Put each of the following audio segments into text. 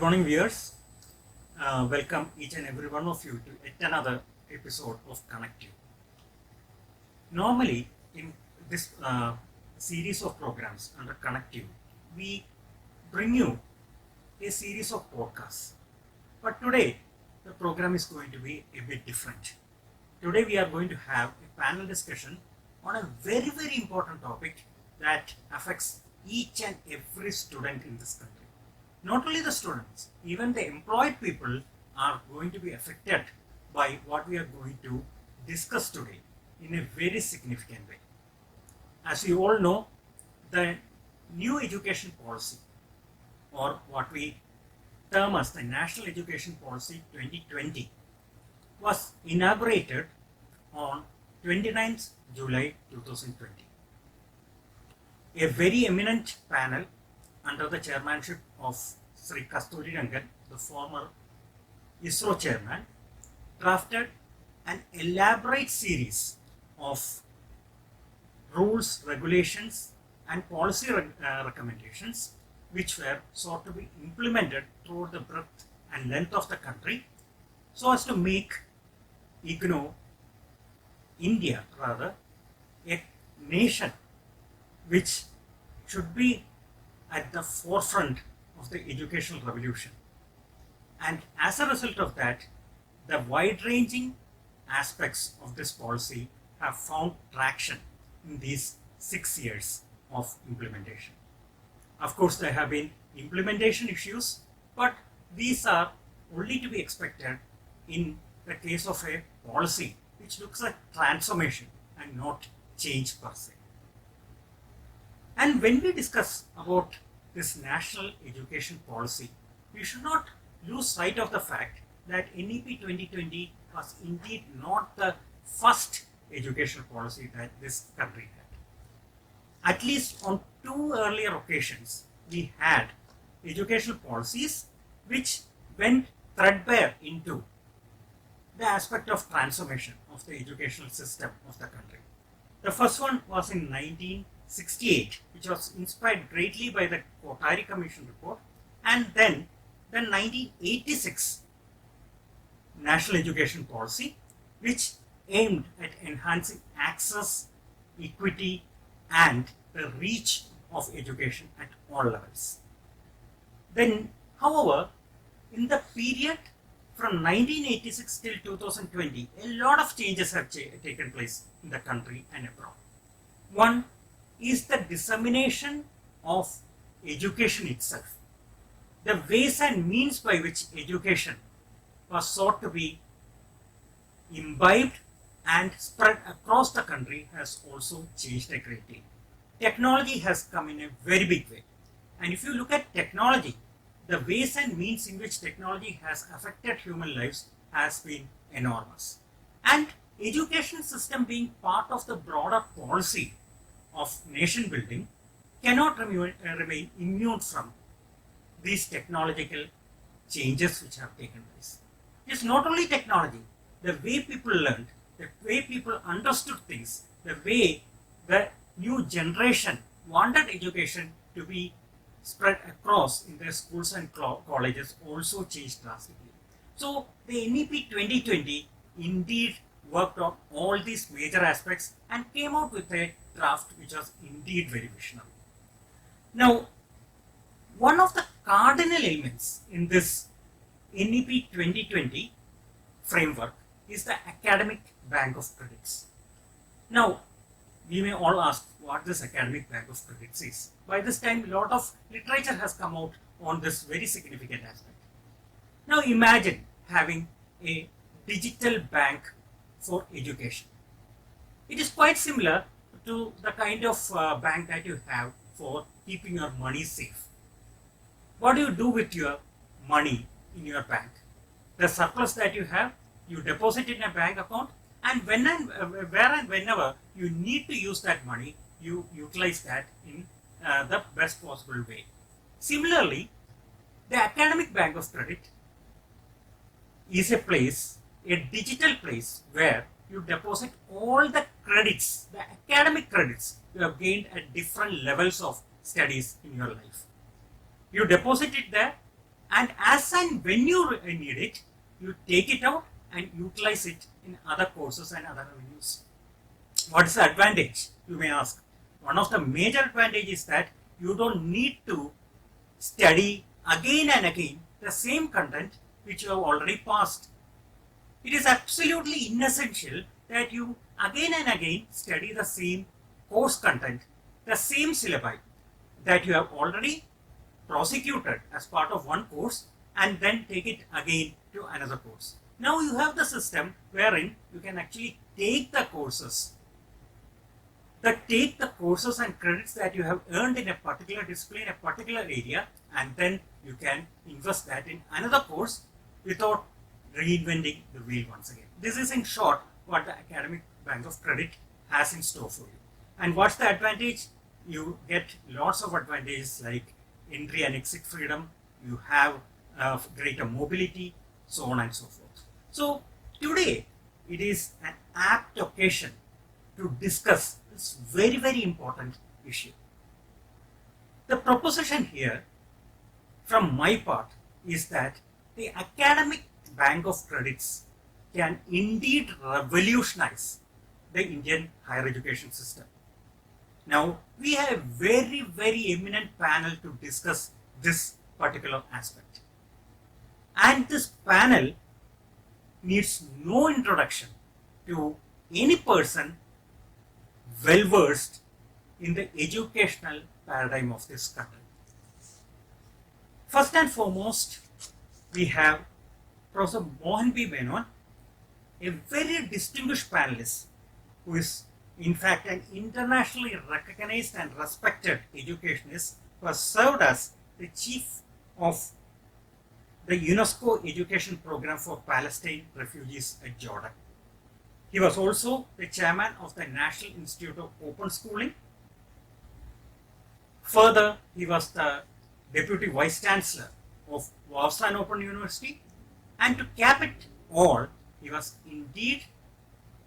Good morning, viewers. Welcome each and every one of you to yet another episode of Connect You. Normally, in this series of programs under Connect You, we bring you a series of podcasts. But today, the program is going to be a bit different. Today, we are going to have a panel discussion on a very, very important topic that affects each and every student in this country. Not only the students, even the employed people are going to be affected by what we are going to discuss today in a very significant way. As you all know, the new education policy, or what we term as the National Education Policy 2020, was inaugurated on 29th July 2020. A very eminent panel under the chairmanship of Sri Kasturi Rangan, the former ISRO chairman, drafted an elaborate series of rules, regulations, and policy recommendations which were sought to be implemented throughout the breadth and length of the country so as to make IGNOU, India rather, a nation which should be at the forefront of the educational revolution. And as a result of that, the wide-ranging aspects of this policy have found traction in these 6 years of implementation. Of course, there have been implementation issues, but these are only to be expected in the case of a policy which looks at transformation and not change per se. And when we discuss about this national education policy, we should not lose sight of the fact that NEP 2020 was indeed not the first educational policy that this country had. At least on 2 earlier occasions, we had educational policies which went threadbare into the aspect of transformation of the educational system of the country. The first one was in 1968, which was inspired greatly by the Kothari Commission report, and then the 1986 National Education Policy, which aimed at enhancing access, equity, and the reach of education at all levels. Then, however, in the period from 1986 till 2020, a lot of changes have taken place in the country and abroad. One is the dissemination of education itself. The ways and means by which education was sought to be imbibed and spread across the country has also changed a great deal. Technology has come in a very big way. And if you look at technology, the ways and means in which technology has affected human lives has been enormous. And education system being part of the broader policy of nation building cannot remain immune from these technological changes which have taken place. It's not only technology, the way people learned, the way people understood things, the way the new generation wanted education to be spread across in their schools and colleges also changed drastically. So the NEP 2020 indeed worked on all these major aspects and came out with a draft which was indeed very visionary. Now, one of the cardinal elements in this NEP 2020 framework is the academic bank of credits. Now, we may all ask what this academic bank of credits is. By this time, a lot of literature has come out on this very significant aspect. Now, imagine having a digital bank for education. It is quite similar to the kind of bank that you have for keeping your money safe. What do you do with your money in your bank? The surplus that you have, you deposit in a bank account, and where and whenever you need to use that money, you utilize that in the best possible way. Similarly, the academic bank of credit is a place, a digital place where you deposit all the credits, the academic credits you have gained at different levels of studies in your life. You deposit it there, and as and when you need it, you take it out and utilize it in other courses and other avenues. What is the advantage, you may ask? One of the major advantages is that you don't need to study again and again the same content which you have already passed. It is absolutely inessential that you again and again study the same course content, the same syllabi that you have already prosecuted as part of one course and then take it again to another course. Now you have the system wherein you can actually take the courses and credits that you have earned in a particular discipline, a particular area, and then you can invest that in another course without reinventing the wheel once again. This is in short what the Academic Bank of Credit has in store for you. And what's the advantage? You get lots of advantages like entry and exit freedom, you have greater mobility, so on and so forth. So today it is an apt occasion to discuss this very, very important issue. The proposition here from my part is that the Academic Bank of Credits can indeed revolutionize the Indian higher education system. Now, we have a very, very eminent panel to discuss this particular aspect. And this panel needs no introduction to any person well versed in the educational paradigm of this country. First and foremost, we have Professor Mohan B. Menon, a very distinguished panelist who is in fact an internationally recognized and respected educationist who has served as the chief of the UNESCO Education Program for Palestine refugees at Jordan. He was also the chairman of the National Institute of Open Schooling. Further, he was the deputy vice chancellor of Warsaw Open University, and to cap it all, he was indeed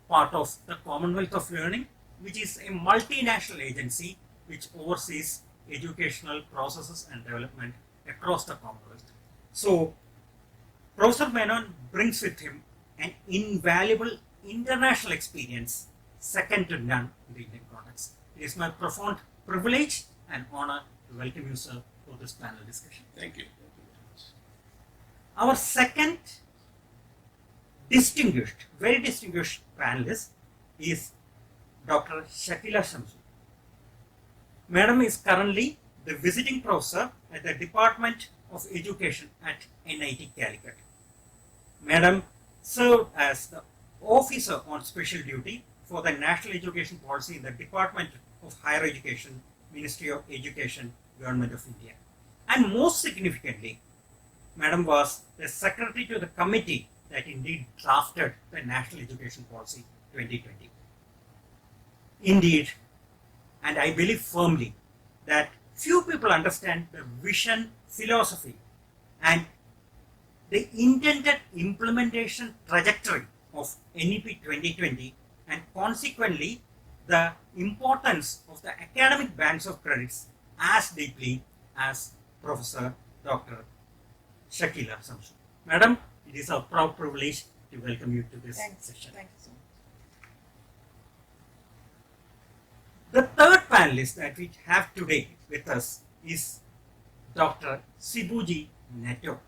part of the Commonwealth of Learning, which is a multinational agency which oversees educational processes and development across the Commonwealth. So, Professor Menon brings with him an invaluable international experience second to none in the Indian context. It is my profound privilege and honor to welcome you, sir, for this panel discussion. Thank you. Our second very distinguished panelist is Dr. Shakila Shamsu. Madam is currently the visiting professor at the Department of Education at NIT Calicut. Madam served as the officer on special duty for the National Education Policy in the Department of Higher Education, Ministry of Education, Government of India. And most significantly, Madam was the secretary to the committee that indeed drafted the National Education Policy 2020. Indeed, and I believe firmly that few people understand the vision, philosophy, and the intended implementation trajectory of NEP 2020, and consequently the importance of the academic banks of credits as deeply as Professor Dr. Shakila Shamsu. Madam, it is a proud privilege to welcome you to this session. Thank you so much. The third panelist that we have today with us is Dr. Sibuji Netto.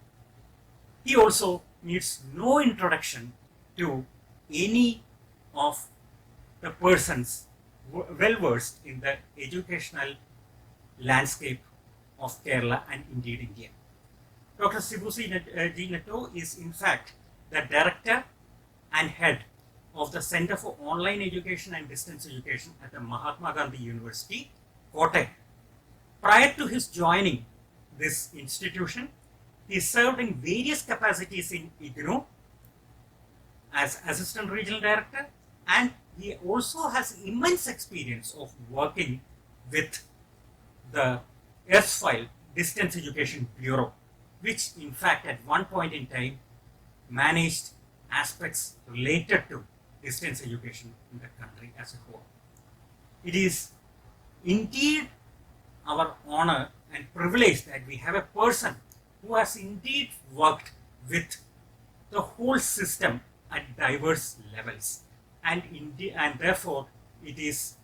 He also needs no introduction to any of the persons well versed in the educational landscape of Kerala and indeed India. Dr. Sibuji Netto is in fact the director and head of the Center for Online Education and Distance Education at the Mahatma Gandhi University, Kottayam. Prior to his joining this institution, he served in various capacities in IGNOU as Assistant Regional Director, and he also has immense experience of working with the erstwhile Distance Education Bureau, which in fact at one point in time managed aspects related to distance education in the country as a whole. It is indeed our honor and privilege that we have a person who has indeed worked with the whole system at diverse levels. And therefore, it is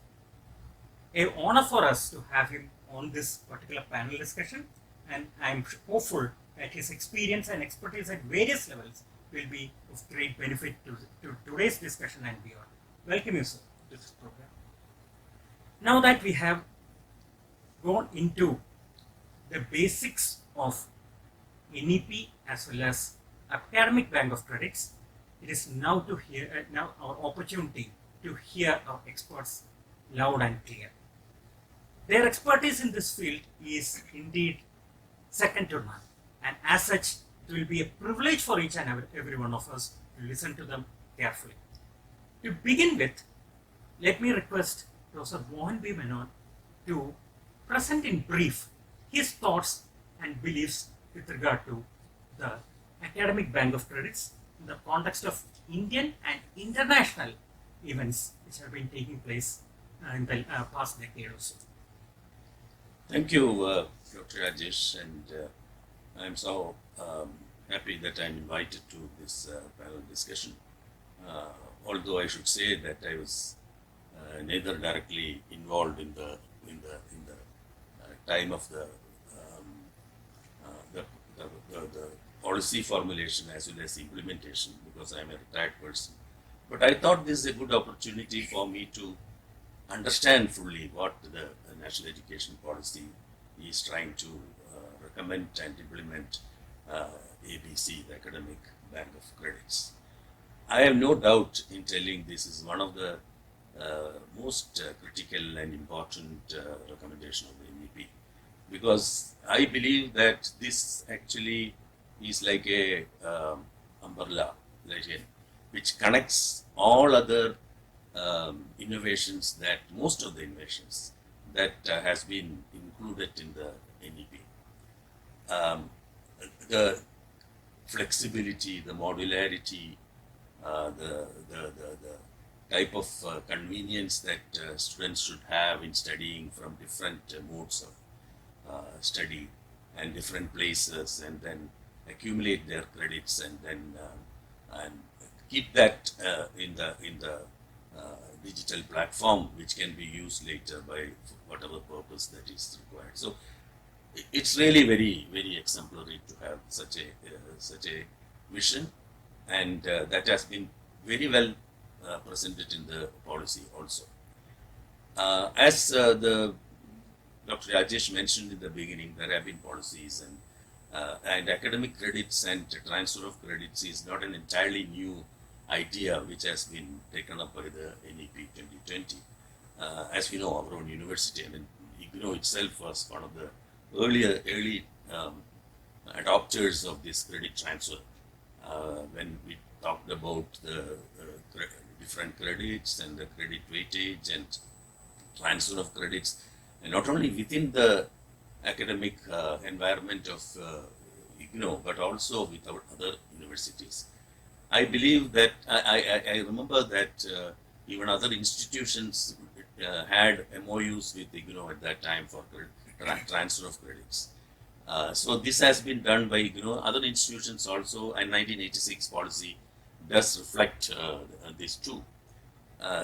an honor for us to have him on this particular panel discussion. And I'm hopeful that his experience and expertise at various levels will be of great benefit to today's discussion and beyond. Welcome you, sir, to this program. Now that we have gone into the basics of NEP as well as academic bank of credits, it is now our opportunity to hear our experts loud and clear. Their expertise in this field is indeed second to none, and as such, it will be a privilege for each and every one of us to listen to them carefully. To begin with, let me request Professor Mohan B. Menon to present in brief his thoughts and beliefs with regard to the academic bank of credits in the context of Indian and international events which have been taking place in the past decade or so. Thank you, Dr. Rajesh, and I'm so happy that I'm invited to this panel discussion. Although I should say that I was neither directly involved in the time of the policy formulation as well as implementation, because I'm a retired person. But I thought this is a good opportunity for me to understand fully what the national education policy is trying to recommend and implement ABC, the Academic Bank of Credits. I have no doubt in telling this is one of the most critical and important recommendation of the NEP, because I believe that this actually is like a umbrella, which connects all other innovations, that most of the innovations that has been included in the NEP. The flexibility, the modularity, the type of convenience that students should have in studying from different modes of study and different places, and then accumulate their credits and then and keep that in the digital platform, which can be used later by whatever purpose that is required. So it's really very, very exemplary to have such a vision, and that has been very well presented in the policy also. As the Dr. Rajesh mentioned in the beginning, there have been policies, and academic credits and transfer of credits is not an entirely new idea which has been taken up by the NEP 2020. As we know, our own university, IGNOU itself was one of the early adopters of this credit transfer. When we talked about the different credits and the credit weightage and transfer of credits, and not only within the academic environment of IGNOU, but also with our other universities. I believe that I remember that even other institutions had MOUs with IGNOU at that time for transfer of credits. So this has been done by IGNOU. Other institutions also, and 1986 policy does reflect this too.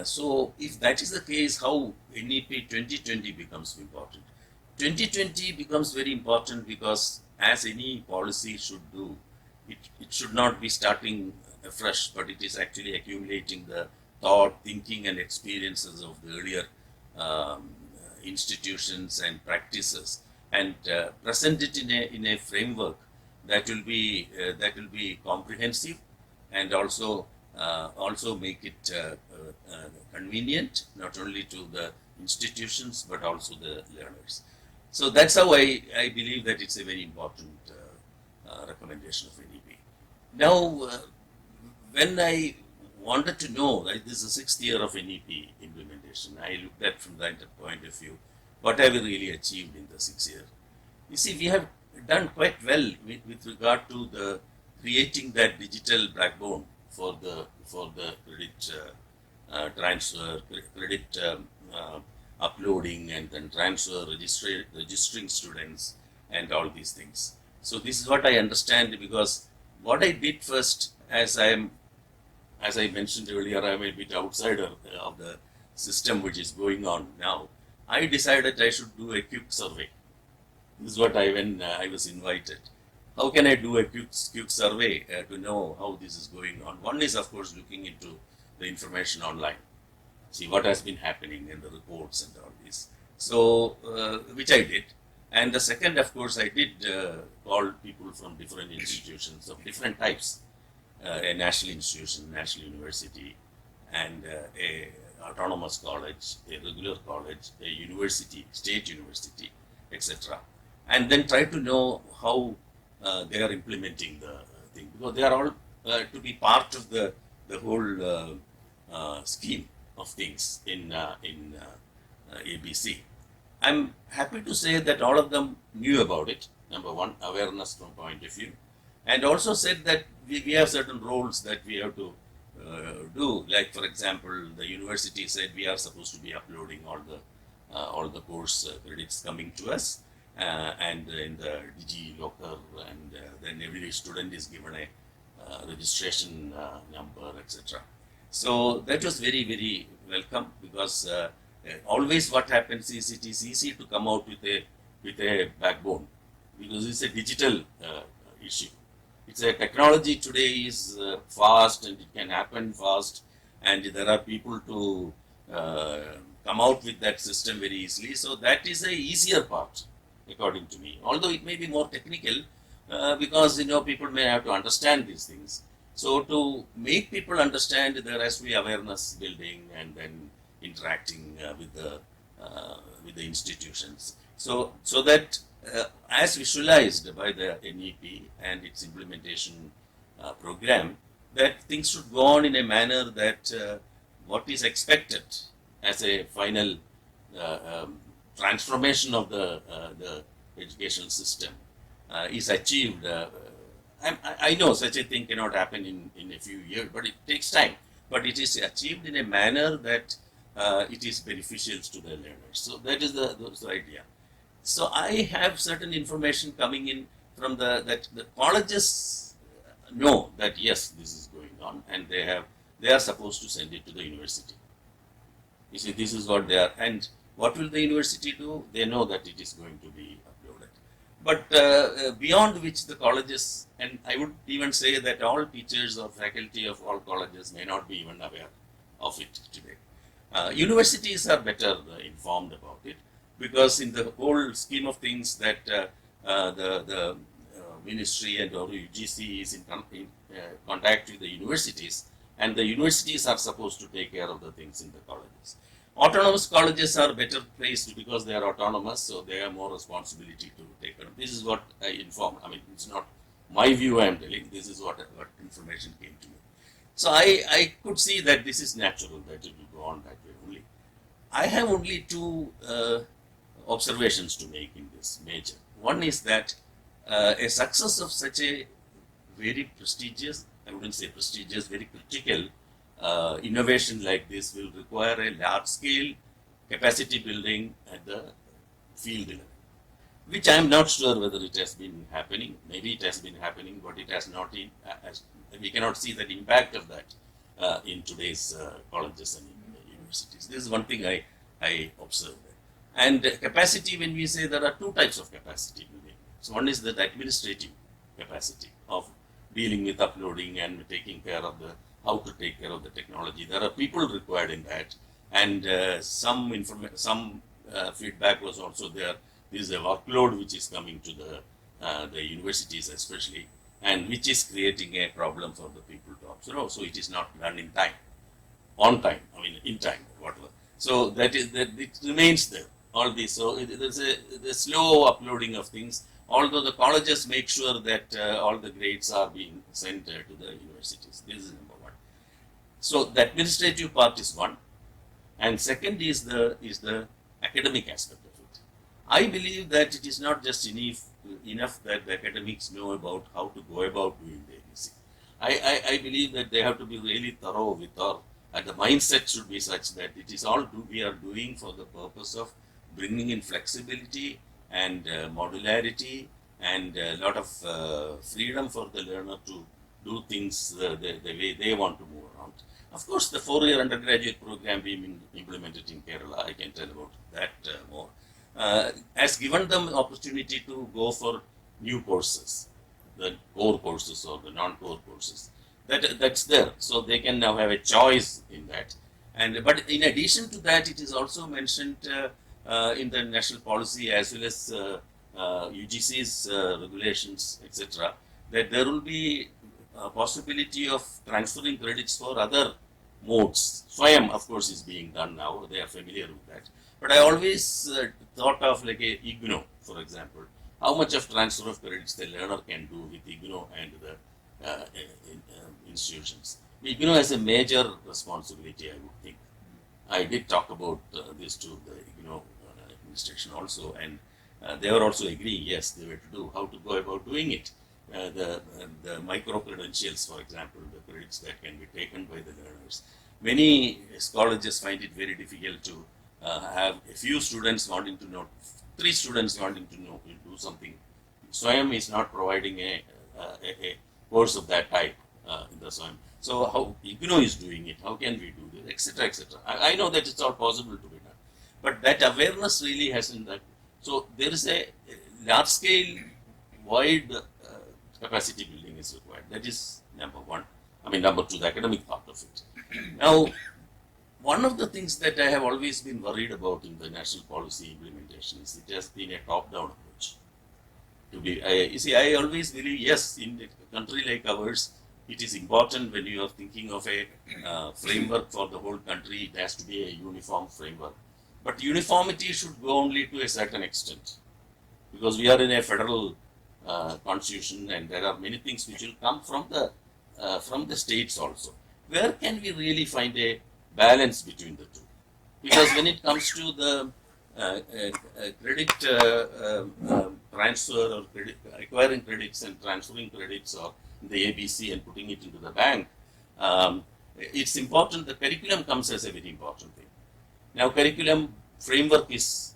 So if that is the case, how NEP 2020 becomes important? 2020 becomes very important because, as any policy should do, it should not be starting afresh, but it is actually accumulating the thought, thinking, and experiences of the earlier institutions and practices, and present it in a framework that will be comprehensive, and also make it convenient not only to the institutions but also the learners. So that's how I believe that it's a very important recommendation of NEP. Now, when I wanted to know, like, this is the 6th year of NEP implementation, I looked at from that point of view, what have we really achieved in the 6th year? You see, we have done quite well with regard to the creating that digital backbone for the credit transfer, credit uploading, and then transfer, registering students, and all these things. So this is what I understand, because what I did first, as I mentioned earlier, I'm a bit outsider of the system which is going on now. I decided I should do a quick survey. This is what when I was invited. How can I do a quick survey to know how this is going on? One is, of course, looking into the information online, see what has been happening in the reports and all this. So, which I did. And the second, of course, I did call people from different institutions of different types, a national institution, national university, and a autonomous college, a regular college, a university, state university, etc. And then try to know how they are implementing the thing, because they are all to be part of the whole scheme of things in ABC. I'm happy to say that all of them knew about it. Number one, awareness from point of view, and also said that we have certain roles that we have to do. Like, for example, the university said we are supposed to be uploading all the course credits coming to us, and in the DigiLocker, and then every student is given a registration number, etc. So that was very, very welcome, because always what happens is it is easy to come out with a backbone, because it's a digital issue. It's a technology today is fast, and it can happen fast, and there are people to come out with that system very easily. So that is a easier part, according to me. Although it may be more technical, because people may have to understand these things. So to make people understand, there has to be awareness building, and then interacting with the institutions. So that as visualized by the NEP and its implementation program, that things should go on in a manner that what is expected as a final transformation of the educational system is achieved. I know such a thing cannot happen in a few years, but it takes time. But it is achieved in a manner that it is beneficial to the learners. So that is the idea. So I have certain information coming in from that the colleges know that yes, this is going on, and they are supposed to send it to the university. You see, this is what they are. And what will the university do? They know that it is going to be uploaded. But beyond which the colleges, and I would even say that all teachers or faculty of all colleges may not be even aware of it today. Universities are better informed about it, because in the whole scheme of things that the ministry and or UGC is in contact with the universities, and the universities are supposed to take care of the things in the colleges. Autonomous colleges are better placed because they are autonomous, so they have more responsibility to take care of. This is what I informed. I mean, it's not my view I am telling. This is what information came to me. So I could see that this is natural, that it will go on that way only. I have only two observations to make in this major. One is that a success of such a very prestigious, I wouldn't say prestigious, very critical innovation like this will require a large scale capacity building at the field level, which I am not sure whether it has been happening. Maybe it has been happening, but it has not. We cannot see the impact of that in today's colleges and universities. This is one thing I observed. And capacity, when we say, there are two types of capacity building. So one is the administrative capacity of dealing with uploading and taking care of how to take care of the technology. There are people required in that, and some feedback was also there. This is a workload which is coming to the universities especially, and which is creating a problem for the people to observe. So it is not done in time, on time, I mean in time, whatever. So that it remains there, all this. So there's the slow uploading of things, although the colleges make sure that all the grades are being sent to the universities. This is number one. So the administrative part is one, and second is the academic aspect of it. I believe that it is not just enough that the academics know about how to go about doing the ABC. I believe that they have to be really thorough with and the mindset should be such that it is all we are doing for the purpose of bringing in flexibility and modularity and a lot of freedom for the learner to do things the way they want to move around. Of course, the 4-year undergraduate program being implemented in Kerala, I can tell about that more, has given them opportunity to go for new courses, the core courses or the non-core courses. That's there, so they can now have a choice in that. And but in addition to that, it is also mentioned in the national policy as well as UGC's regulations, etc., that there will be a possibility of transferring credits for other modes. Swayam, of course, is being done now. They are familiar with that. But I always thought of like a IGNO, for example. How much of transfer of credits the learner can do with IGNO and the institutions. IGNO has a major responsibility, I would think. I did talk about this to the IGNO administration also, and they were also agreeing, yes, they were to do how to go about doing it. The micro credentials, for example, the credits that can be taken by the learners. Many colleges find it very difficult to have a few students wanting to know, 3 students wanting to know, do something. SWAYAM is not providing a course of that type in the SWAYAM. So how IGNO is doing it, how can we do this, etc., etc. I know that it's all possible to be done, but that awareness really hasn't. So there is a large-scale, wide capacity building is required. That is number one. I mean, number two, the academic part of it. Now, one of the things that I have always been worried about in the national policy implementation is it has been a top-down approach. You see, I always believe, yes, in a country like ours, it is important when you are thinking of a framework for the whole country, it has to be a uniform framework. But uniformity should go only to a certain extent, because we are in a federal constitution, and there are many things which will come from the states also. Where can we really find a balance between the two? Because when it comes to the credit transfer or acquiring credits and transferring credits or the ABC and putting it into the bank, it's important. The curriculum comes as a very important thing. Now, curriculum framework is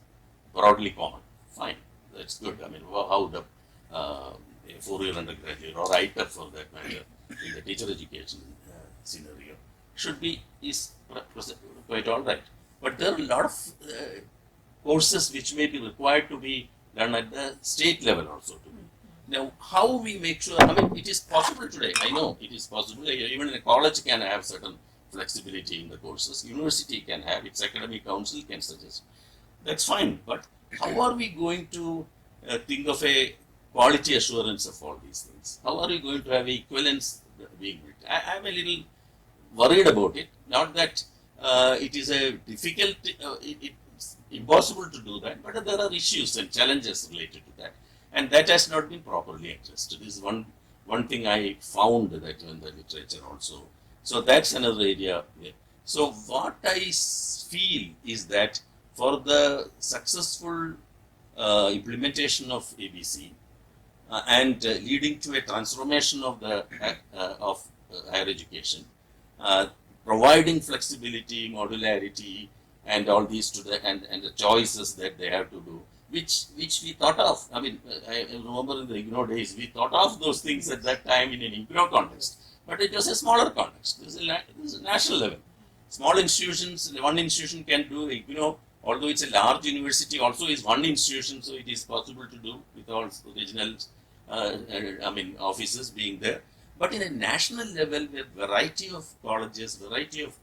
broadly common. Fine, that's good. I mean, how the 4-year undergraduate or ITER for that matter in the teacher education scenario should be is quite all right. But there are a lot of courses which may be required to be done at the state level also. Now, how we make sure, I mean, it is possible today. I know it is possible. Even a college can have certain flexibility in the courses. University can have, its academic council can suggest. That's fine. But how are we going to think of a quality assurance of all these things? How are we going to have equivalence being built? I'm a little worried about it. Not that it is a difficult, it's impossible to do that, but there are issues and challenges related to that. And that has not been properly addressed. This is one thing I found that in the literature also. So that's another area. So what I feel is that for the successful implementation of ABC and leading to a transformation of the higher education, providing flexibility, modularity, and all these to the and the choices that they have to do, which we thought of. I mean, I remember in the IGNO days, we thought of those things at that time in an IGNO context, but it was a smaller context. This is a national level. Small institutions, one institution can do IGNO, although it's a large university, also is one institution, so it is possible to do with all regional, offices being there. But in a national level, with variety of colleges, variety of,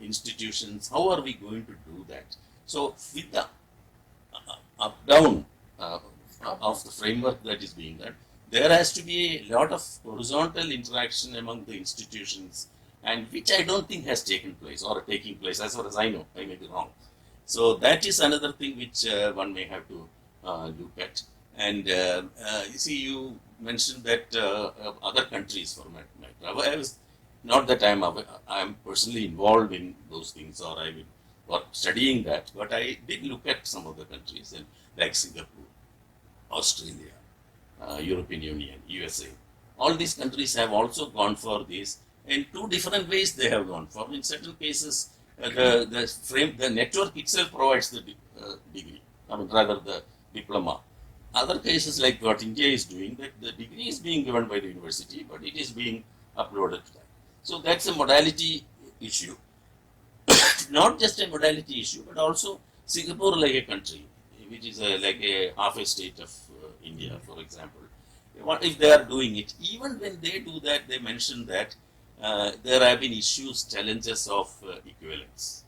institutions, how are we going to do that? So with the up-down of the framework that is being done, there has to be a lot of horizontal interaction among the institutions, and which I don't think has taken place or taking place as far as I know. I may be wrong. So that is another thing which one may have to look at. And you see, you mentioned that other countries, for my I was not that I am personally involved in those things, or I will or studying that, but I did look at some of the countries, and like Singapore, Australia, European Union, USA. All these countries have also gone for this. In 2 different ways they have gone for. In certain cases, the network itself provides the degree. I mean, rather the diploma. other cases like what India is doing, that the degree is being given by the university, but it is being uploaded to that. So that's a modality issue. Not just a modality issue, but also Singapore, like a country, which is like a half a state of India, for example. What if they are doing it? Even when they do that, they mention that there have been issues, challenges of equivalence.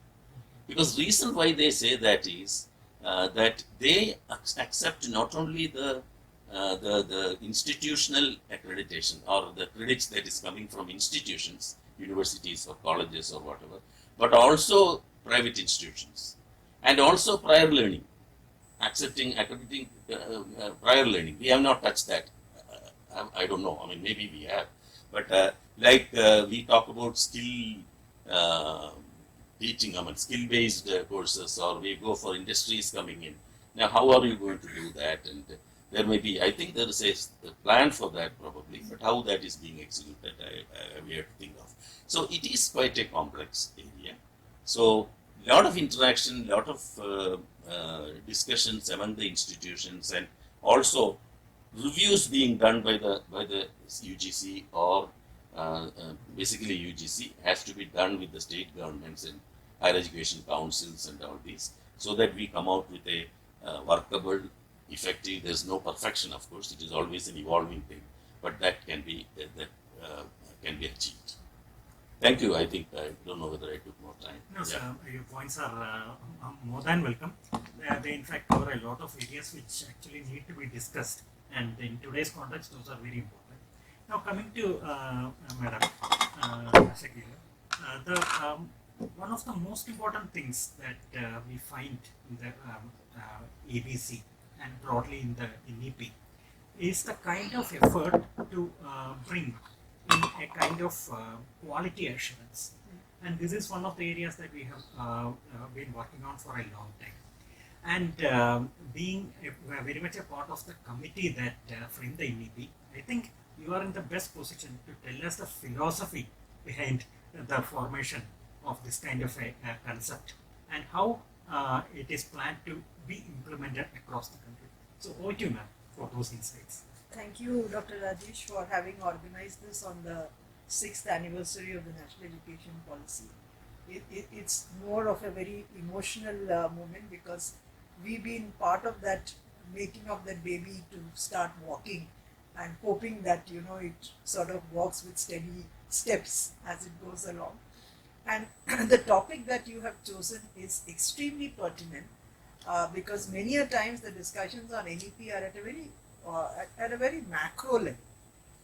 Because reason why they say that is that they accept not only the institutional accreditation or the credits that is coming from institutions, universities or colleges or whatever, but also private institutions and also prior learning, accrediting prior learning. We have not touched that. I don't know. I mean, maybe we have, but we talk about skill uh, teaching, I mean, skill-based courses, or we go for industries coming in. Now, how are you going to do that? And there may be, I think there is a plan for that probably, but how that is being executed, we have to think of. So it is quite a complex area. So lot of interaction, lot of discussions among the institutions, and also reviews being done by the UGC or basically UGC has to be done with the state governments and higher education councils and all these, so that we come out with a workable, effective. There's no perfection, of course. It is always an evolving thing, but that can be achieved. Thank you. I think I don't know whether I took more time. No, sir, your points are more than welcome. They in fact cover a lot of areas which actually need to be discussed, and in today's context, those are very important. Now, coming to Madam Shakila, one of the most important things that we find in the ABC and broadly in the NEP is the kind of effort to bring in a kind of quality assurance. And this is one of the areas that we have been working on for a long time. And being very much a part of the committee that framed the NEP, I think you are in the best position to tell us the philosophy behind the formation of this kind of a concept and how it is planned to be implemented across the country. So over to you, ma'am, for those insights. Thank you, Dr. Rajesh, for having organized this on the 6th anniversary of the National Education Policy. It's more of a very emotional moment because we've been part of that making of that baby to start walking and hoping that, it sort of walks with steady steps as it goes along. And the topic that you have chosen is extremely pertinent because many a times the discussions on NEP are at a very macro level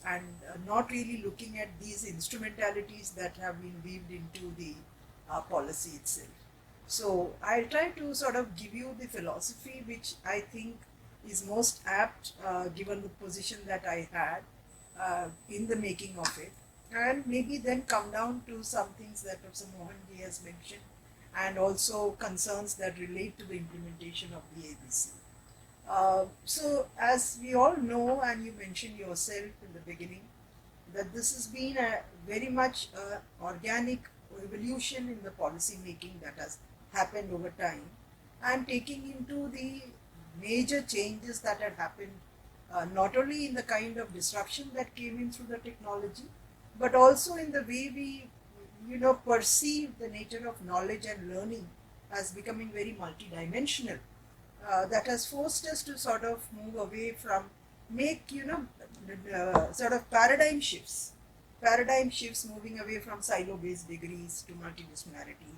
and not really looking at these instrumentalities that have been weaved into the policy itself. So I'll try to sort of give you the philosophy which I think is most apt given the position that I had in the making of it, and maybe then come down to some things that Professor Mohanji has mentioned and also concerns that relate to the implementation of the ABC. So as we all know, and you mentioned yourself in the beginning, that this has been a very much organic evolution in the policy making that has happened over time, and taking into the major changes that had happened not only in the kind of disruption that came in through the technology, but also in the way we perceive the nature of knowledge and learning as becoming very multidimensional. That has forced us to sort of move away from sort of paradigm shifts moving away from silo-based degrees to multidisciplinarity,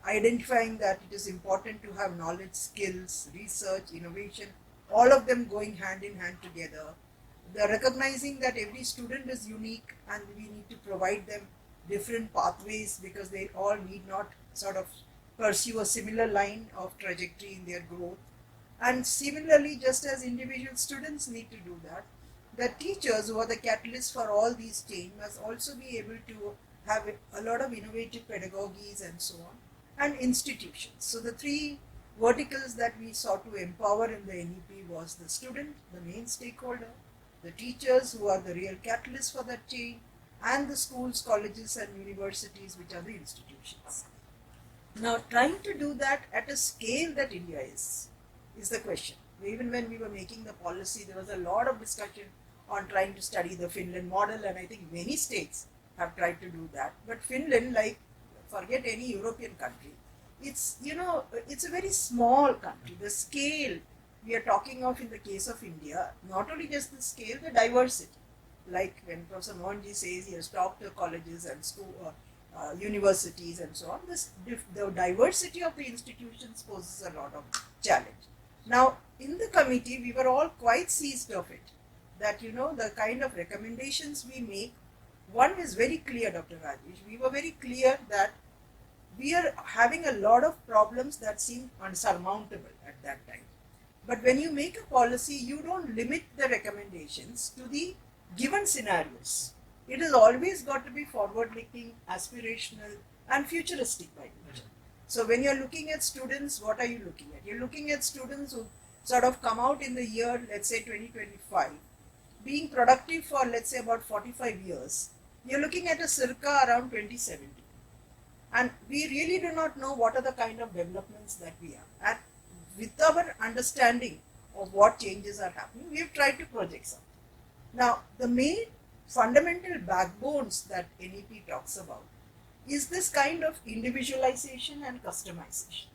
identifying that it is important to have knowledge, skills, research, innovation, all of them going hand in hand together. The recognizing that every student is unique and we need to provide them different pathways because they all need not sort of pursue a similar line of trajectory in their growth. And similarly, just as individual students need to do that, the teachers who are the catalysts for all these change must also be able to have a lot of innovative pedagogies and so on, and institutions. So the three verticals that we sought to empower in the NEP was the student, the main stakeholder, the teachers who are the real catalysts for that change, and the schools, colleges and universities which are the institutions. Now trying to do that at a scale that India is the question. Even when we were making the policy, there was a lot of discussion on trying to study the Finland model, and I think many states have tried to do that. But Finland, like forget any European country, it's it's a very small country. The scale we are talking of in the case of India, not only just the scale, the diversity. Like when Professor Mohanji says he has talked to colleges and school, universities and so on, the diversity of the institutions poses a lot of challenge. Now, in the committee, we were all quite seized of it, that the kind of recommendations we make, one is very clear, Dr. Rajesh. We were very clear that we are having a lot of problems that seem unsurmountable at that time. But when you make a policy, you don't limit the recommendations to the given scenarios. It has always got to be forward-looking, aspirational, and futuristic by nature. So when you're looking at students, what are you looking at? You're looking at students who sort of come out in the year, let's say 2025, being productive for, let's say, about 45 years. You're looking at a circa around 2070. And we really do not know what are the kind of developments that we have. And with our understanding of what changes are happening, we have tried to project something. Now, the main fundamental backbones that NEP talks about is this kind of individualization and customization.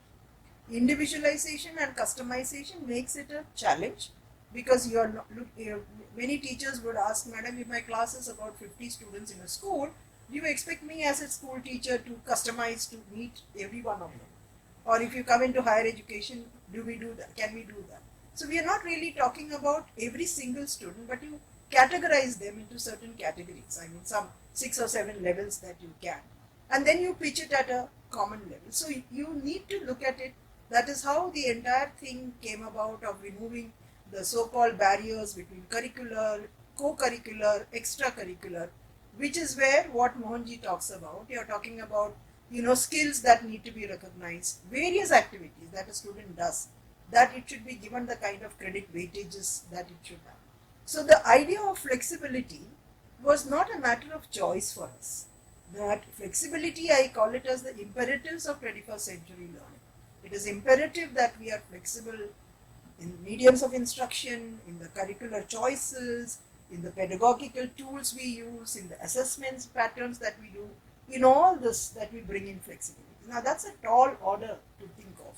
Individualization and customization makes it a challenge, because many teachers would ask, Madam, if my class is about 50 students in a school, do you expect me as a school teacher to customize to meet every one of them? Or if you come into higher education, do we do that? Can we do that? So we are not really talking about every single student, but you categorize them into certain categories. I mean, some 6 or 7 levels that you can. And then you pitch it at a common level. So you need to look at it. That is how the entire thing came about, of removing the so-called barriers between curricular, co-curricular, extracurricular, which is where what Mohanji talks about. You're talking about, skills that need to be recognized, various activities that a student does, that it should be given the kind of credit weightages that it should have. So the idea of flexibility was not a matter of choice for us. That flexibility, I call it as the imperatives of 21st century learning. It is imperative that we are flexible in mediums of instruction, in the curricular choices, in the pedagogical tools we use, in the assessments patterns that we do, in all this that we bring in flexibility. Now that's a tall order to think of.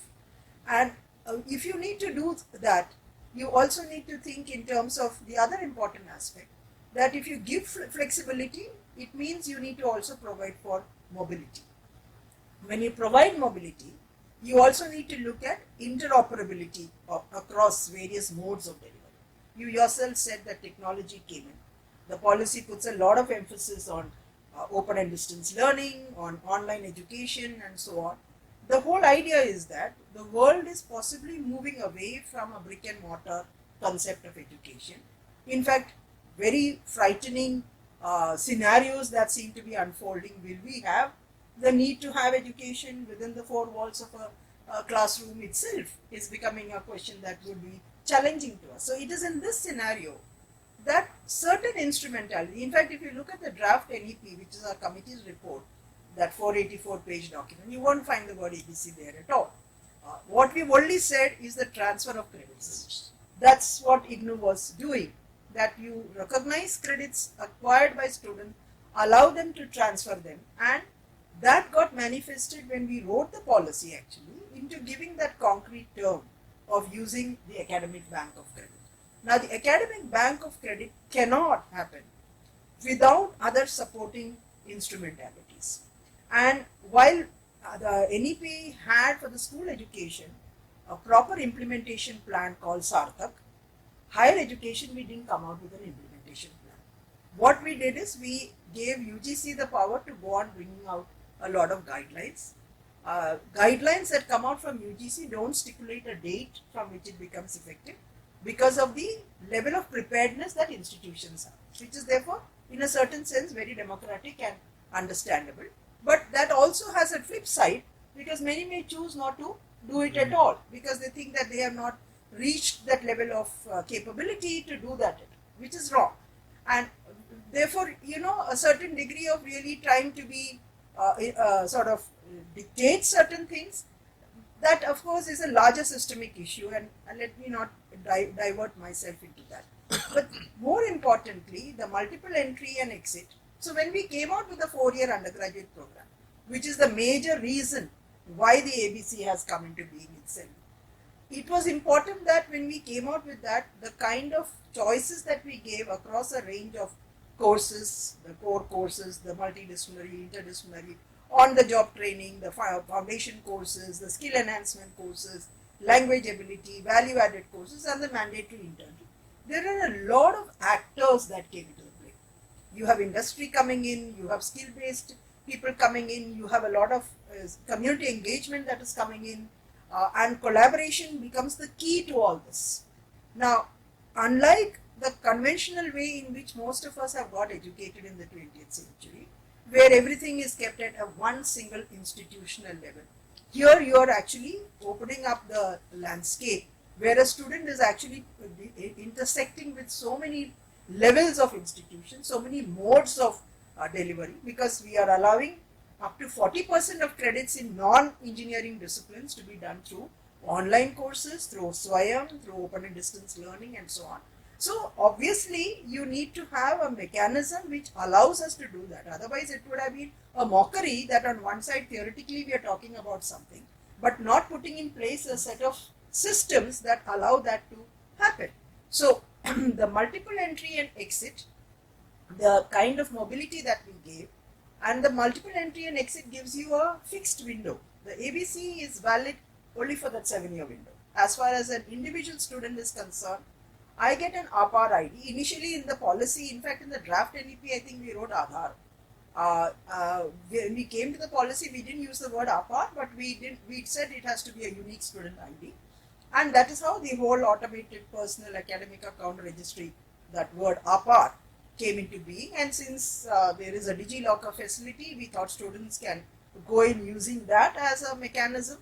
And if you need to do that, you also need to think in terms of the other important aspect, that if you give flexibility, it means you need to also provide for mobility. When you provide mobility, you also need to look at interoperability across various modes of delivery. You yourself said that technology came in. The policy puts a lot of emphasis on open and distance learning, on online education, and so on. The whole idea is that the world is possibly moving away from a brick and mortar concept of education. In fact, very frightening scenarios that seem to be unfolding. Will we have the need to have education within the four walls of a classroom itself? Is becoming a question that would be challenging to us. So it is in this scenario that certain instrumentality, in fact, if you look at the draft NEP, which is our committee's report, that 484-page document, you won't find the word ABC there at all. What we've only said is the transfer of credits. That's what IGNOU was doing, that you recognize credits acquired by students, allow them to transfer them, and that got manifested when we wrote the policy actually into giving that concrete term of using the academic bank of credit. Now the academic bank of credit cannot happen without other supporting instrumentalities. And while the NEP had for the school education a proper implementation plan called Sarthak, higher education we didn't come out with an implementation plan. What we did is we gave UGC the power to go on bringing out a lot of guidelines. Guidelines that come out from UGC don't stipulate a date from which it becomes effective, because of the level of preparedness that institutions have, which is therefore in a certain sense very democratic and understandable. But that also has a flip side, because many may choose not to do it at all, because they think that they have not reached that level of capability to do that, which is wrong. And therefore, a certain degree of really trying to be sort of dictate certain things, that of course is a larger systemic issue, and let me not divert myself into that. But more importantly, the multiple entry and exit. So when we came out with the 4-year undergraduate program, which is the major reason why the ABC has come into being itself, it was important that when we came out with that, the kind of choices that we gave across a range of courses, the core courses, the multidisciplinary, interdisciplinary, on the job training, the foundation courses, the skill enhancement courses, language ability, value added courses, and the mandatory internship. There are a lot of actors that came into the play. You have industry coming in, you have skill based people coming in, you have a lot of community engagement that is coming in, and collaboration becomes the key to all this. Now, unlike the conventional way in which most of us have got educated in the 20th century, where everything is kept at a one single institutional level, here you are actually opening up the landscape where a student is actually intersecting with so many levels of institutions, so many modes of delivery, because we are allowing up to 40% of credits in non-engineering disciplines to be done through online courses, through Swayam, through open and distance learning, and so on. So obviously you need to have a mechanism which allows us to do that. Otherwise it would have been a mockery that on one side theoretically we are talking about something, but not putting in place a set of systems that allow that to happen. So the multiple entry and exit, the kind of mobility that we gave, and the multiple entry and exit gives you a fixed window. The ABC is valid only for that 7-year window. As far as an individual student is concerned, I get an APAR ID. Initially in the policy, in fact in the draft NEP, I think we wrote Aadhaar. When we came to the policy, we didn't use the word APAR, but we said it has to be a unique student ID. And that is how the whole automated personal academic account registry, that word APAR, came into being. And since there is a DigiLocker facility, we thought students can go in using that as a mechanism.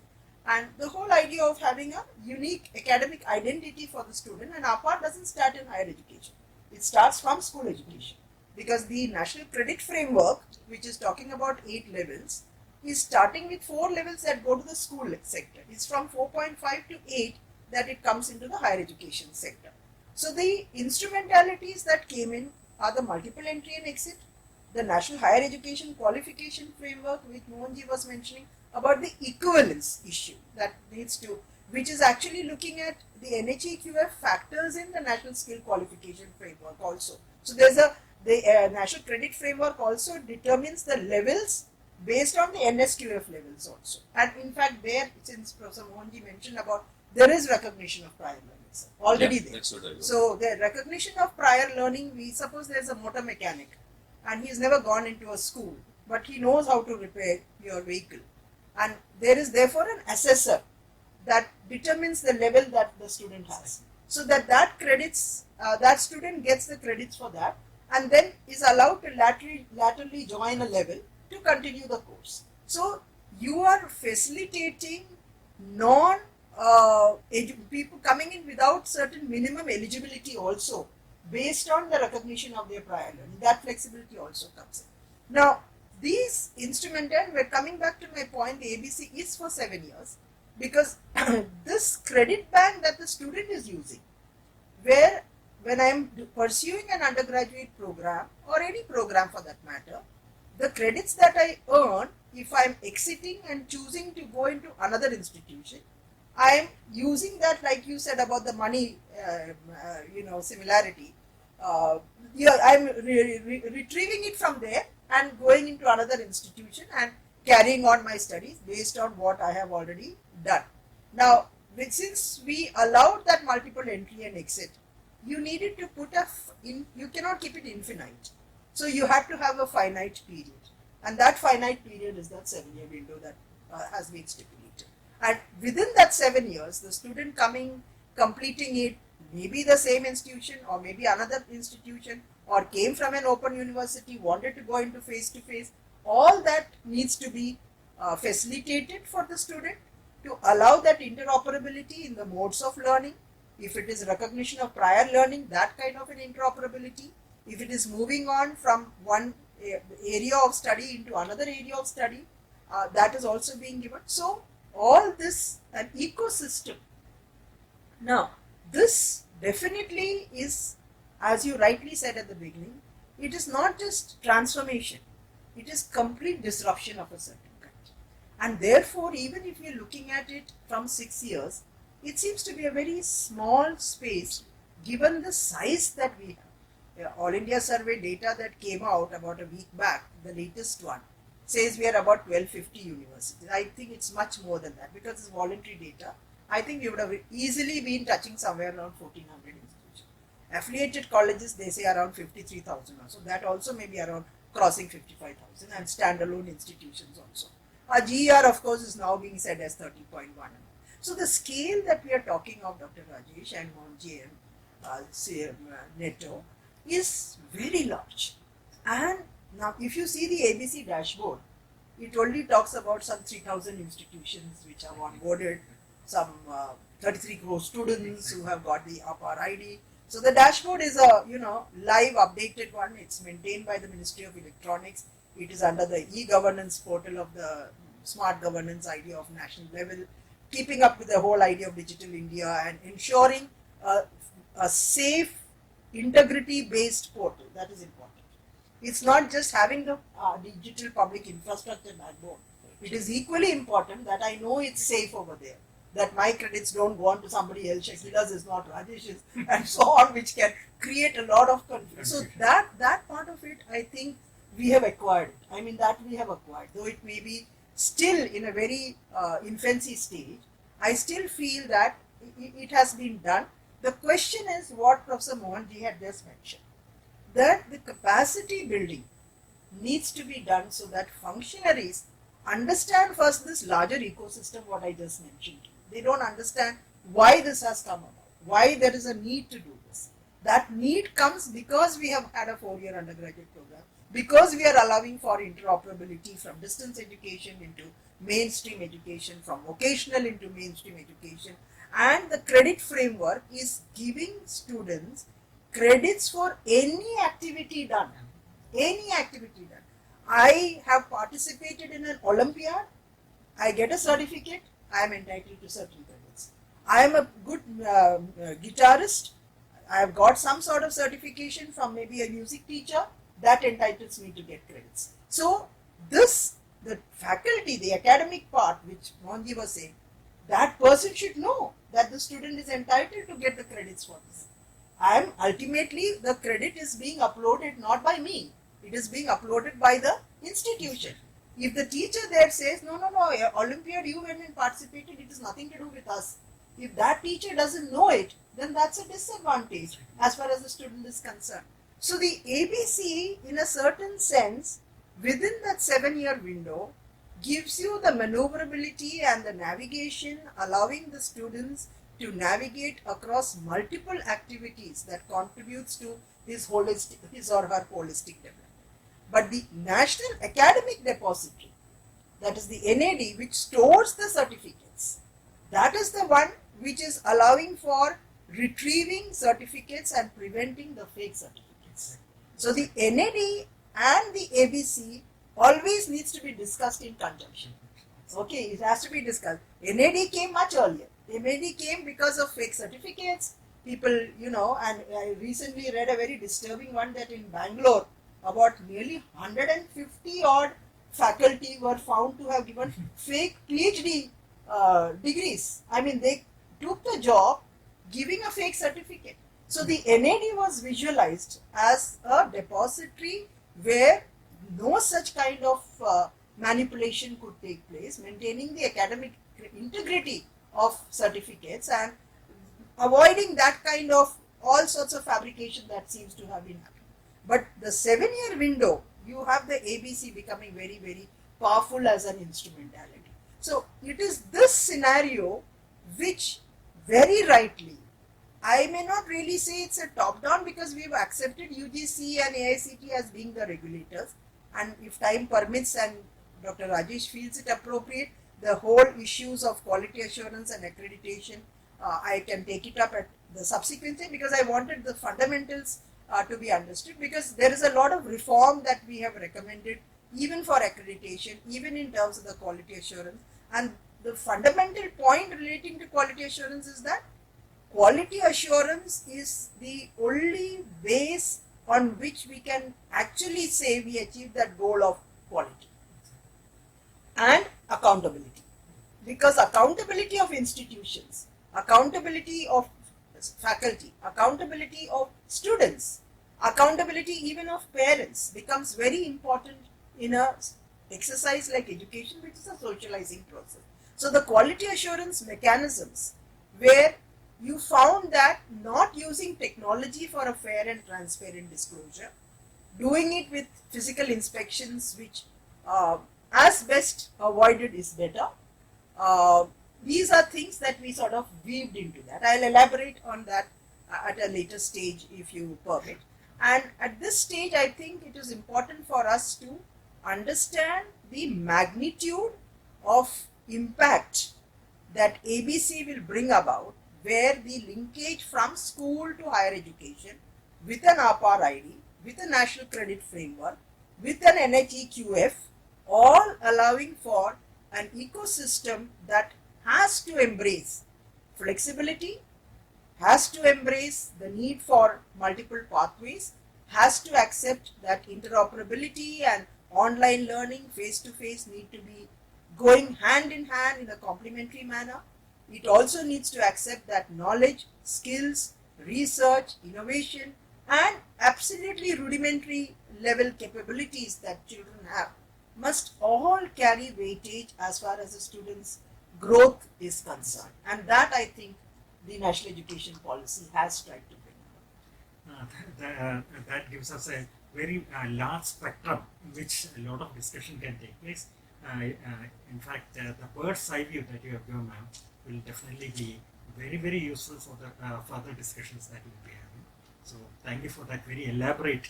And the whole idea of having a unique academic identity for the student, and APAR doesn't start in higher education. It starts from school education, because the National Credit Framework, which is talking about 8 levels, is starting with 4 levels that go to the school sector. It's from 4.5 to 8 that it comes into the higher education sector. So the instrumentalities that came in are the multiple entry and exit, the National Higher Education Qualification Framework, which Mohanji was mentioning, about the equivalence issue that needs to, which is actually looking at the NHEQF factors in the National Skill Qualification Framework also. So there's the National Credit Framework also determines the levels based on the NSQF levels also. And in fact there, since Professor Mohanji mentioned about, there is recognition of prior learning already there. That's what I So the recognition of prior learning, we suppose there's a motor mechanic and he's never gone into a school, but he knows how to repair your vehicle. And there is therefore an assessor that determines the level that the student has. So that credits, that student gets the credits for that, and then is allowed to laterally join a level to continue the course. So you are facilitating people coming in without certain minimum eligibility also, based on the recognition of their prior learning. That flexibility also comes in. Now, these instrumental, we're coming back to my point, the ABC is for 7 years, because this credit bank that the student is using, where when I'm pursuing an undergraduate program or any program for that matter, the credits that I earn, if I'm exiting and choosing to go into another institution, I'm using that, like you said about the money, similarity. I'm retrieving it from there and going into another institution and carrying on my studies based on what I have already done. Now, since we allowed that multiple entry and exit, you needed to put you cannot keep it infinite. So you have to have a finite period. And that finite period is that 7-year window that has been stipulated. And within that 7 years, the student completing it, maybe the same institution or maybe another institution, or came from an open university, wanted to go into face-to-face, all that needs to be facilitated for the student to allow that interoperability in the modes of learning. If it is recognition of prior learning, that kind of an interoperability. If it is moving on from one area of study into another area of study, that is also being given. So all this, an ecosystem. Now, this definitely is, as you rightly said at the beginning, it is not just transformation, it is complete disruption of a certain kind. And therefore, even if you're looking at it from 6 years, it seems to be a very small space given the size that we have. All India survey data that came out about a week back, the latest one, says we are about 1250 universities. I think it's much more than that because it's voluntary data. I think we would have easily been touching somewhere around 1400 institutions. Affiliated colleges, they say around 53,000 or so. That also may be around crossing 55,000, and standalone institutions also. Our GER, of course, is now being said as 30.1. So the scale that we are talking of, Dr. Rajesh and Mohanji and Neto, is very large. And now if you see the ABC dashboard, it only talks about some 3,000 institutions which have onboarded, some 33 crore students who have got the UPR ID. So the dashboard is a live updated one. It's maintained by the Ministry of Electronics. It is under the e-governance portal of the smart governance idea of national level, keeping up with the whole idea of digital India and ensuring a safe, integrity-based portal. That is important. It's not just having the digital public infrastructure backbone. It is equally important that I know it's safe over there, that my credits don't go on to somebody else, Shakila's is not Rajesh's, and so on, which can create a lot of confusion. So that part of it, I think we have acquired. I mean, that we have acquired, though it may be still in a very infancy stage. I still feel that it has been done. The question is what Professor Mohanji had just mentioned, that the capacity building needs to be done so that functionaries understand first this larger ecosystem, what I just mentioned. They don't understand why this has come about, why there is a need to do this. That need comes because we have had a 4-year undergraduate program, because we are allowing for interoperability from distance education into mainstream education, from vocational into mainstream education, and the credit framework is giving students credits for any activity done. Any activity done. I have participated in an Olympiad, I get a certificate, I am entitled to certain credits. I am a good guitarist, I have got some sort of certification from maybe a music teacher, that entitles me to get credits. So the faculty, the academic part, which Mohanji was saying, that person should know that the student is entitled to get the credits for this. And ultimately, the credit is being uploaded not by me, it is being uploaded by the institution. If the teacher there says, no, Olympiad, you went and participated, it is nothing to do with us. If that teacher doesn't know it, then that's a disadvantage as far as the student is concerned. So the ABC, in a certain sense, within that 7-year window, gives you the maneuverability and the navigation, allowing the students to navigate across multiple activities that contributes to his or her holistic development. But the National Academic Depository, that is the NAD, which stores the certificates, that is the one which is allowing for retrieving certificates and preventing the fake certificates. So the NAD and the ABC always needs to be discussed in conjunction. Okay, it has to be discussed. NAD came much earlier. NAD came because of fake certificates. People, and I recently read a very disturbing one that in Bangalore, about nearly 150 odd faculty were found to have given fake PhD degrees. I mean, they took the job giving a fake certificate. So the NAD was visualized as a depository where no such kind of manipulation could take place, maintaining the academic integrity of certificates and avoiding that kind of all sorts of fabrication that seems to have been happening. But the 7-year window, you have the ABC becoming very, very powerful as an instrumentality. So it is this scenario which very rightly, I may not really say it's a top-down because we've accepted UGC and AICT as being the regulators, and if time permits and Dr. Rajesh feels it appropriate, the whole issues of quality assurance and accreditation, I can take it up at the subsequent thing because I wanted the fundamentals to be understood, because there is a lot of reform that we have recommended even for accreditation, even in terms of the quality assurance. And the fundamental point relating to quality assurance is that quality assurance is the only base on which we can actually say we achieve that goal of quality. And accountability, because accountability of institutions, accountability of faculty, accountability of students, accountability even of parents becomes very important in a exercise like education, which is a socializing process. So the quality assurance mechanisms, where you found that not using technology for a fair and transparent disclosure, doing it with physical inspections, which as best avoided is better. These are things that we sort of weaved into that. I'll elaborate on that at a later stage if you permit. And at this stage, I think it is important for us to understand the magnitude of impact that ABC will bring about, where the linkage from school to higher education with an APAR ID, with a national credit framework, with an NHEQF, all allowing for an ecosystem that has to embrace flexibility, has to embrace the need for multiple pathways, has to accept that interoperability and online learning face to face need to be going hand in hand in a complementary manner. It also needs to accept that knowledge, skills, research, innovation, and absolutely rudimentary level capabilities that children have must all carry weightage as far as the student's growth is concerned. And that, I think, the national education policy has tried to bring about. That gives us a very large spectrum in which a lot of discussion can take place. In fact, the bird's eye view that you have given, ma'am, will definitely be very, very useful for the further discussions that we'll be having. So, thank you for that very elaborate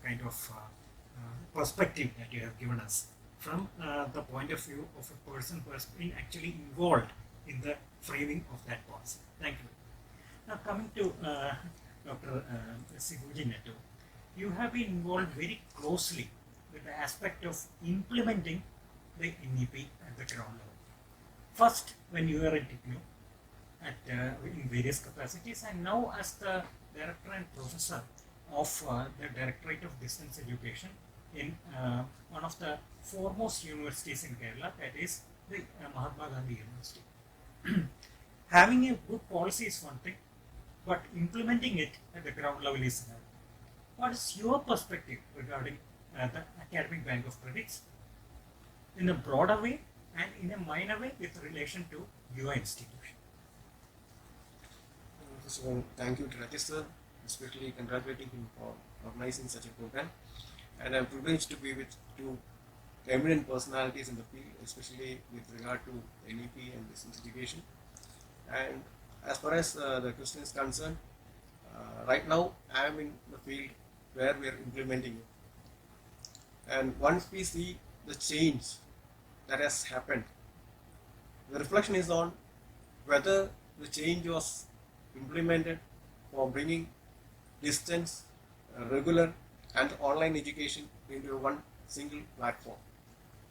kind of perspective that you have given us from the point of view of a person who has been actually involved in the framing of that policy. Thank you. Now, coming to Dr. Sibuji Netto, you have been involved very closely with the aspect of implementing the NEP at the ground level. First, when you were at TICNU, in various capacities, and now as the director and professor of the Directorate of Distance Education in one of the foremost universities in Kerala, that is the Mahatma Gandhi University. Having a good policy is one thing, but implementing it at the ground level is another. What is your perspective regarding the academic bank of credits in a broader way and in a minor way with relation to your institution? First of all, thank you to Rajesh sir, especially congratulating him for organizing such a program. And I'm privileged to be with two eminent personalities in the field, especially with regard to NEP and distance education. And as far as the question is concerned, right now I am in the field where we are implementing it. And once we see the change that has happened, the reflection is on whether the change was implemented for bringing distance, regular and online education into one single platform.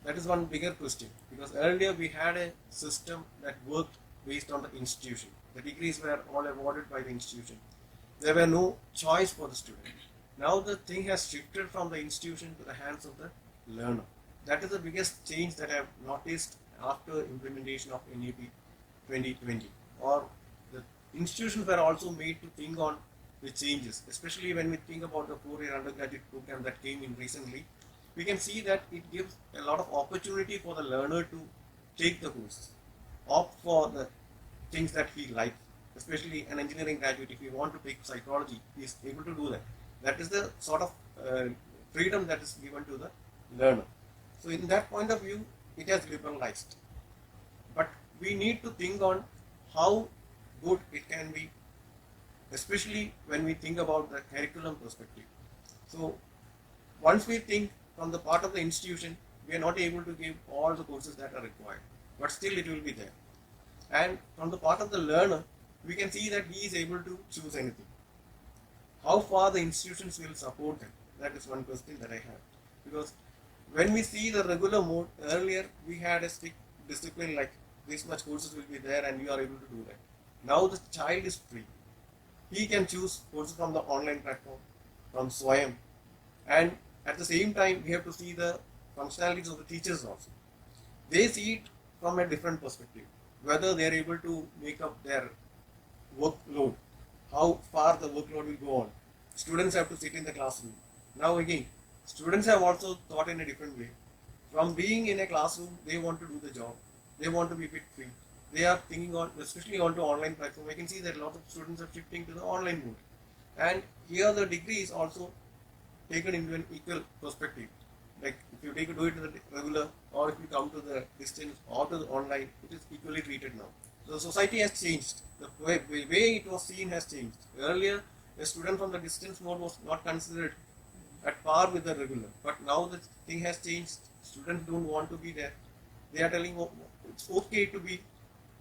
That is one bigger question, because earlier we had a system that worked based on the institution. The degrees were all awarded by the institution. There were no choice for the student. Now the thing has shifted from the institution to the hands of the learner. That is the biggest change that I have noticed after implementation of NEP 2020. Or the institutions were also made to think on the changes, especially when we think about the 4-year undergraduate program that came in recently. We can see that it gives a lot of opportunity for the learner to take the courses, opt for the things that he likes, especially an engineering graduate. If he want to take psychology, he is able to do that. That is the sort of freedom that is given to the learner. So in that point of view, it has liberalized. But we need to think on how good it can be, especially when we think about the curriculum perspective. So once we think from the part of the institution, we are not able to give all the courses that are required, but still it will be there. And from the part of the learner, we can see that he is able to choose anything. How far the institutions will support them? That is one question that I have. Because when we see the regular mode, earlier we had a strict discipline like this much courses will be there and you are able to do that. Now the child is free. He can choose courses from the online platform, from Swayam, and at the same time we have to see the functionalities of the teachers also. They see it from a different perspective, whether they are able to make up their workload, how far the workload will go on. Students have to sit in the classroom. Now again, students have also thought in a different way. From being in a classroom, they want to do the job. They want to be a bit free. They are thinking on, especially onto online platform. I can see that a lot of students are shifting to the online mode. And here the degree is also taken into an equal perspective. Like if you do it to the regular, or if you come to the distance or to the online, it is equally treated now. So the society has changed. The way it was seen has changed. Earlier, a student from the distance mode was not considered at par with the regular. But now the thing has changed. Students don't want to be there. They are telling, oh, it's okay to be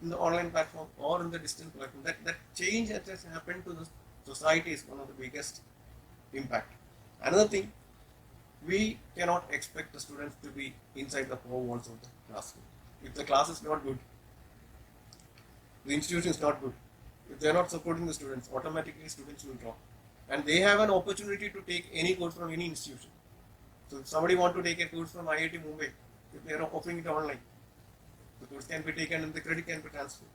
in the online platform or in the distance platform. That change that has happened to the society is one of the biggest impact. Another thing, we cannot expect the students to be inside the four walls of the classroom. If the class is not good, the institution is not good. If they are not supporting the students, automatically students will drop. And they have an opportunity to take any course from any institution. So if somebody wants to take a course from IIT Mumbai, if they are offering it online, the course can be taken and the credit can be transferred.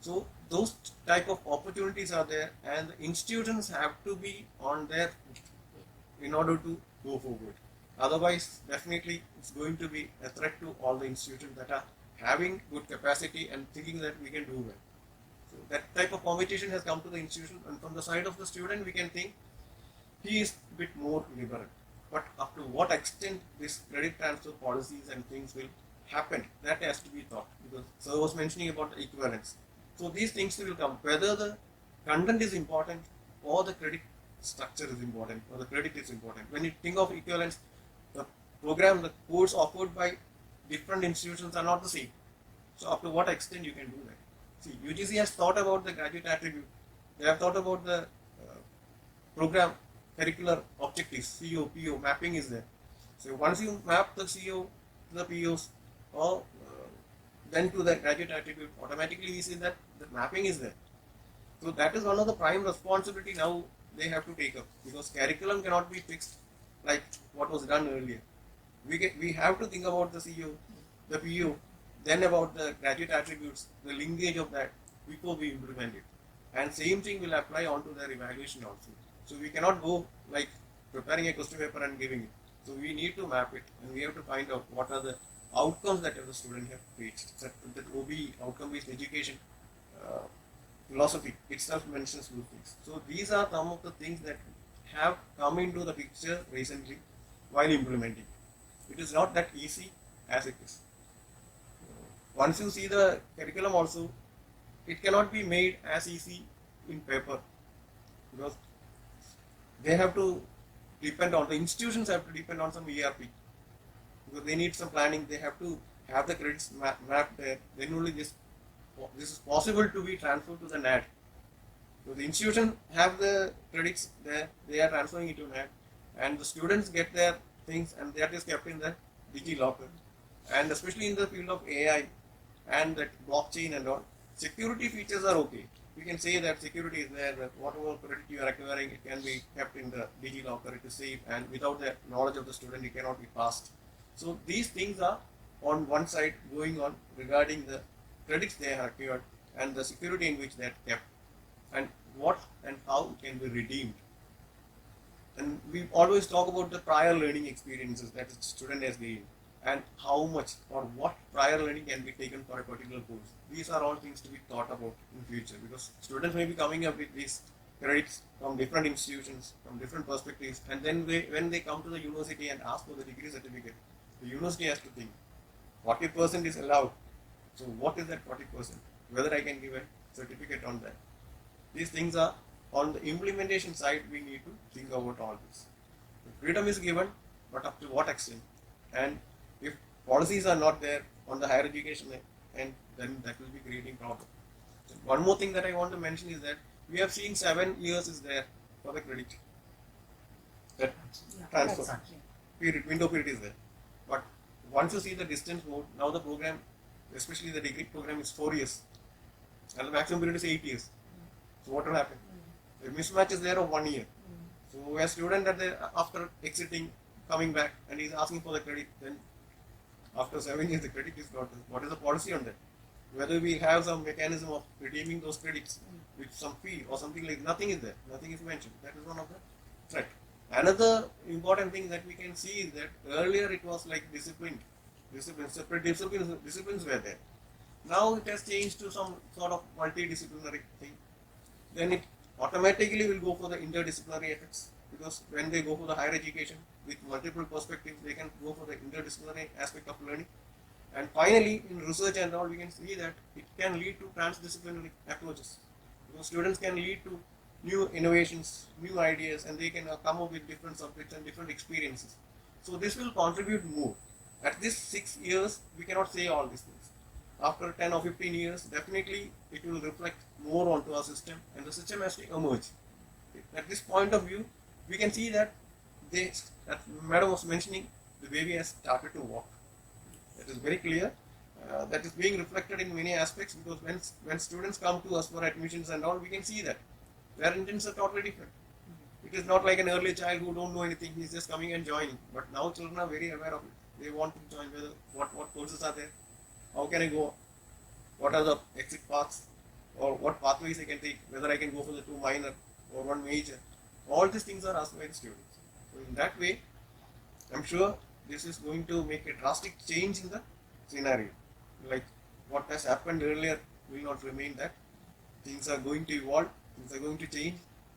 So those type of opportunities are there, and the institutions have to be on their in order to go forward. Otherwise, definitely it's going to be a threat to all the institutions that are having good capacity and thinking that we can do well. So that type of competition has come to the institution, and from the side of the student, we can think he is a bit more liberal. But up to what extent this credit transfer policies and things will happen, that has to be thought. Because sir was mentioning about the equivalence. So these things will come. Whether the content is important or the credit structure is important or the credit is important. When you think of equivalence, the program, the course offered by different institutions are not the same. So up to what extent you can do that? See, UGC has thought about the graduate attribute. They have thought about the program curricular objectives, CO, PO, mapping is there. So once you map the CO to the POs or then to the graduate attribute, automatically we see that the mapping is there. So that is one of the prime responsibility now they have to take up, because curriculum cannot be fixed like what was done earlier. We have to think about the CO, the PO, then about the graduate attributes, the linkage of that before we implement it. And same thing will apply onto their evaluation also. So we cannot go like preparing a question paper and giving it. So we need to map it, and we have to find out what are the outcomes that the student have reached. That OBE, outcome-based education philosophy itself mentions those things. So these are some of the things that have come into the picture recently while implementing. It is not that easy as it is. Once you see the curriculum also, it cannot be made as easy in paper, because they have to depend on, the institutions have to depend on some ERP, because they need some planning. They have to have the credits mapped there. Then only this is possible to be transferred to the NAD. So the institution have the credits there, they are transferring it to NAD, and the students get their things, and that is kept in the DigiLocker. And especially in the field of AI and that blockchain and all, security features are okay. We can say that security is there, that whatever credit you are acquiring, it can be kept in the DigiLocker, it is safe, and without the knowledge of the student, it cannot be passed. So these things are on one side going on regarding the credits they have acquired and the security in which they are kept, and what and how it can be redeemed. And we always talk about the prior learning experiences that the student has gained, and how much or what prior learning can be taken for a particular course. These are all things to be thought about in future, because students may be coming up with these credits from different institutions, from different perspectives, and then when they come to the university and ask for the degree certificate, the university has to think 40% is allowed. So what is that 40%? Whether I can give a certificate on that. These things are on the implementation side. We need to think about all this. The freedom is given, but up to what extent? And if policies are not there on the higher education end, then that will be creating problems. So one more thing that I want to mention is that we have seen 7 years is there for the credit. That transfer period, window period is there. But once you see the distance mode, now the program, especially the degree program, is 4 years. and the maximum period is 8 years. So what will happen? The mismatch is there of 1 year. So a student that after exiting, coming back, and he's asking for the credit, then after 7 years the credit is not there. What is the policy on that? Whether we have some mechanism of redeeming those credits with some fee or something like, nothing is there. Nothing is mentioned. That is one of the threat. Another important thing that we can see is that earlier it was like separate disciplines were there. Now it has changed to some sort of multidisciplinary thing. Then it automatically will go for the interdisciplinary effects, because when they go for the higher education with multiple perspectives, they can go for the interdisciplinary aspect of learning. And finally, in research and all, we can see that it can lead to transdisciplinary approaches, because students can lead to new innovations, new ideas, and they can come up with different subjects and different experiences. So this will contribute more. At this 6 years, we cannot say all these things. After 10 or 15 years, definitely it will reflect more onto our system, and the system has to emerge. At this point of view, we can see that that Madam was mentioning, the baby has started to walk. That is very clear. That is being reflected in many aspects, because when students come to us for admissions and all, we can see that their intents are totally different. It is not like an early child who don't know anything, he's just coming and joining. But now children are very aware of it. They want to join, whether what courses are there, how can I go, what are the exit paths, or what pathways I can take, whether I can go for the 2 minor or 1 major. All these things are asked by the students. So in that way, I'm sure this is going to make a drastic change in the scenario. Like what has happened earlier will not remain that. Things are going to evolve, things are going to change,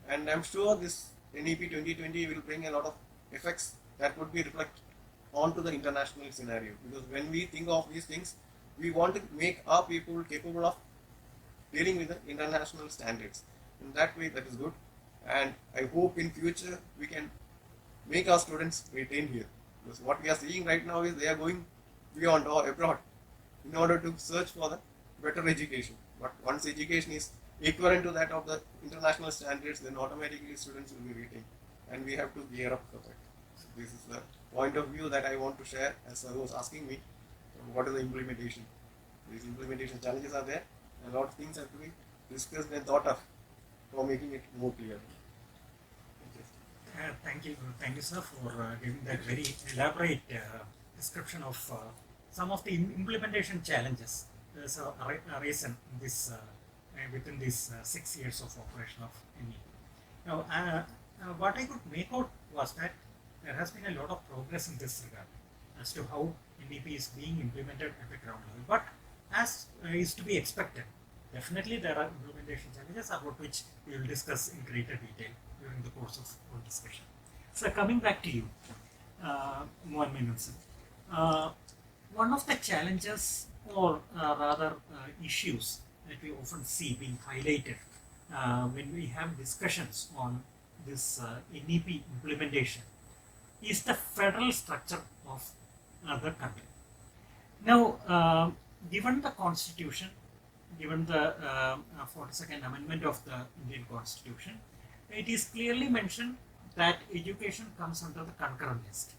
and I'm sure this NEP 2020 will bring a lot of effects that would be reflected onto the international scenario. Because when we think of these things, we want to make our people capable of dealing with the international standards. In that way, that is good. And I hope in future we can make our students retain here. Because what we are seeing right now is they are going beyond or abroad in order to search for the better education. But once education is equivalent to that of the international standards, then automatically students will be retained. And we have to gear up for that. So this is the point of view that I want to share, as Sir was asking me, what is the implementation. These implementation challenges are there, and a lot of things have to be discussed and thought of for making it more clear. Thank you, sir, for giving that very elaborate description of some of the implementation challenges arisen in this within these 6 years of operation of NE. Now, what I could make out was that there has been a lot of progress in this regard as to how NEP is being implemented at the ground level. But as is to be expected, definitely there are implementation challenges about which we will discuss in greater detail during the course of our discussion. So coming back to you, Mohan Menon-sir, one of the challenges or rather issues that we often see being highlighted when we have discussions on this NEP implementation is the federal structure of the country. Now, given the constitution, given the 42nd Amendment of the Indian Constitution, it is clearly mentioned that education comes under the concurrent list.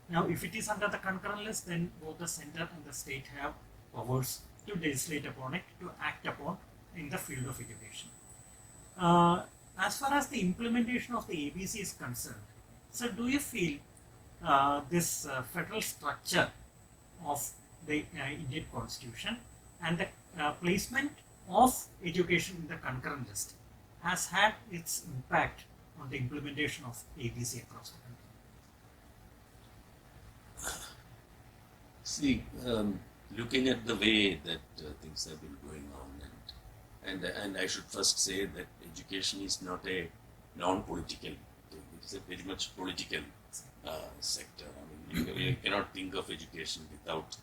Now, if it is under the concurrent list, then both the center and the state have powers to legislate upon it, to act upon in the field of education. As far as the implementation of the ABC is concerned, so do you feel this federal structure of the Indian Constitution and the placement of education in the concurrent list has had its impact on the implementation of ABC across the country? See, looking at the way that things have been going on, and I should first say that education is not a non-political thing. It's a very much political sector. I mean, you cannot think of education without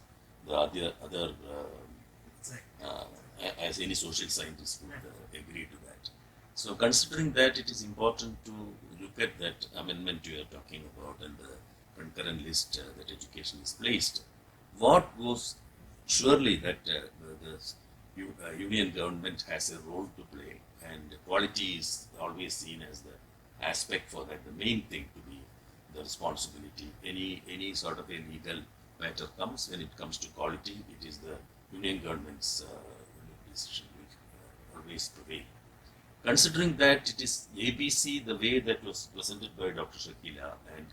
the other as any social scientist would agree to that. So considering that, it is important to look at that amendment you are talking about and the concurrent list that education is placed. What goes, surely that the union government has a role to play, and quality is always seen as the aspect for that, the main thing to be the responsibility. Any sort of a legal matter comes, when it comes to quality, it is the union government's decision always prevail. Considering that it is ABC, the way that was presented by Dr. Shakila, and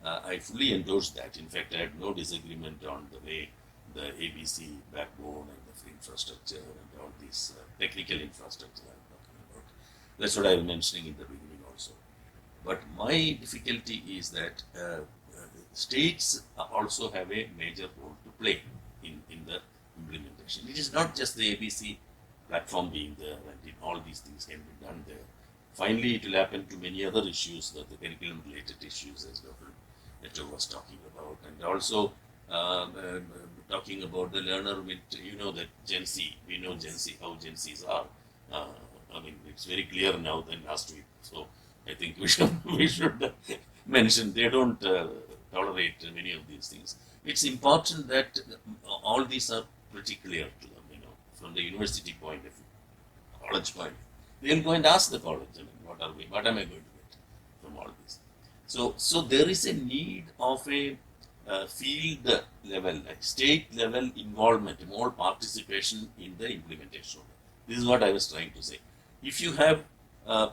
I fully endorse that. In fact, I had no disagreement on the way the ABC backbone and the infrastructure and all these technical infrastructure I'm talking about. That's what I was mentioning in the beginning also. But my difficulty is that states also have a major role to play in the implementation. It is not just the ABC platform being there, and all these things can be done there. Finally, it will happen to many other issues, the curriculum related issues, as Dr. Neto was talking about, and also talking about the learner with, that Gen Z, we know Gen Z, how Gen Zs are. I mean, it's very clear now than last week. So I think we should mention they don't tolerate many of these things. It's important that all these are pretty clear to them, from the university point of view, college point of view. They'll go and ask the college, what am I going to get from all this? So there is a need of a field level, like state level involvement, more participation in the implementation of it. This is what I was trying to say. If you have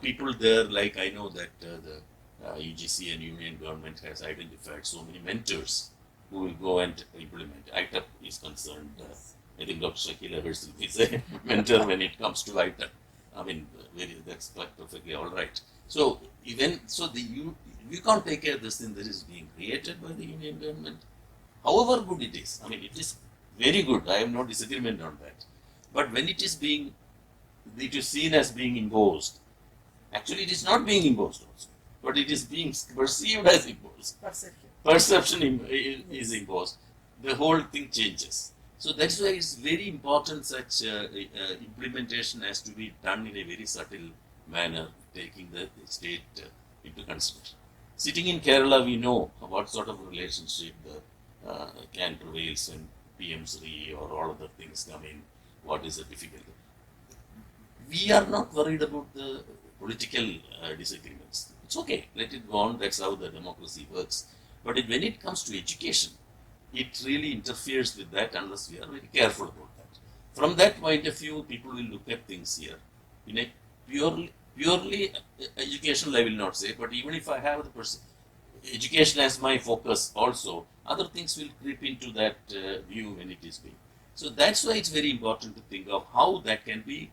people there, like I know that the UGC and Union government has identified so many mentors who will go and implement. ITAP is concerned. I think Dr. Shakila herself is a mentor when it comes to ITAP. I mean, that's perfectly all right. So you can't take care of this thing that is being created by the Union government. However good it is, I mean, it is very good. I have no disagreement on that. But when it is seen as being imposed, actually it is not being imposed also, but it is being perceived as imposed. Perception is imposed. The whole thing changes. So that's why it's very important such implementation has to be done in a very subtle manner, taking the state into consideration. Sitting in Kerala, we know what sort of relationship can prevail when PM3 or all other things come in. What is the difficulty? We are not worried about the political disagreements. It's okay, let it go on. That's how the democracy works. But when it comes to education, it really interferes with that unless we are very careful about that. From that point of view, people will look at things here in a purely educational, I will not say, but even if I have the education as my focus also, other things will creep into that view when it is being. So that's why it's very important to think of how that can be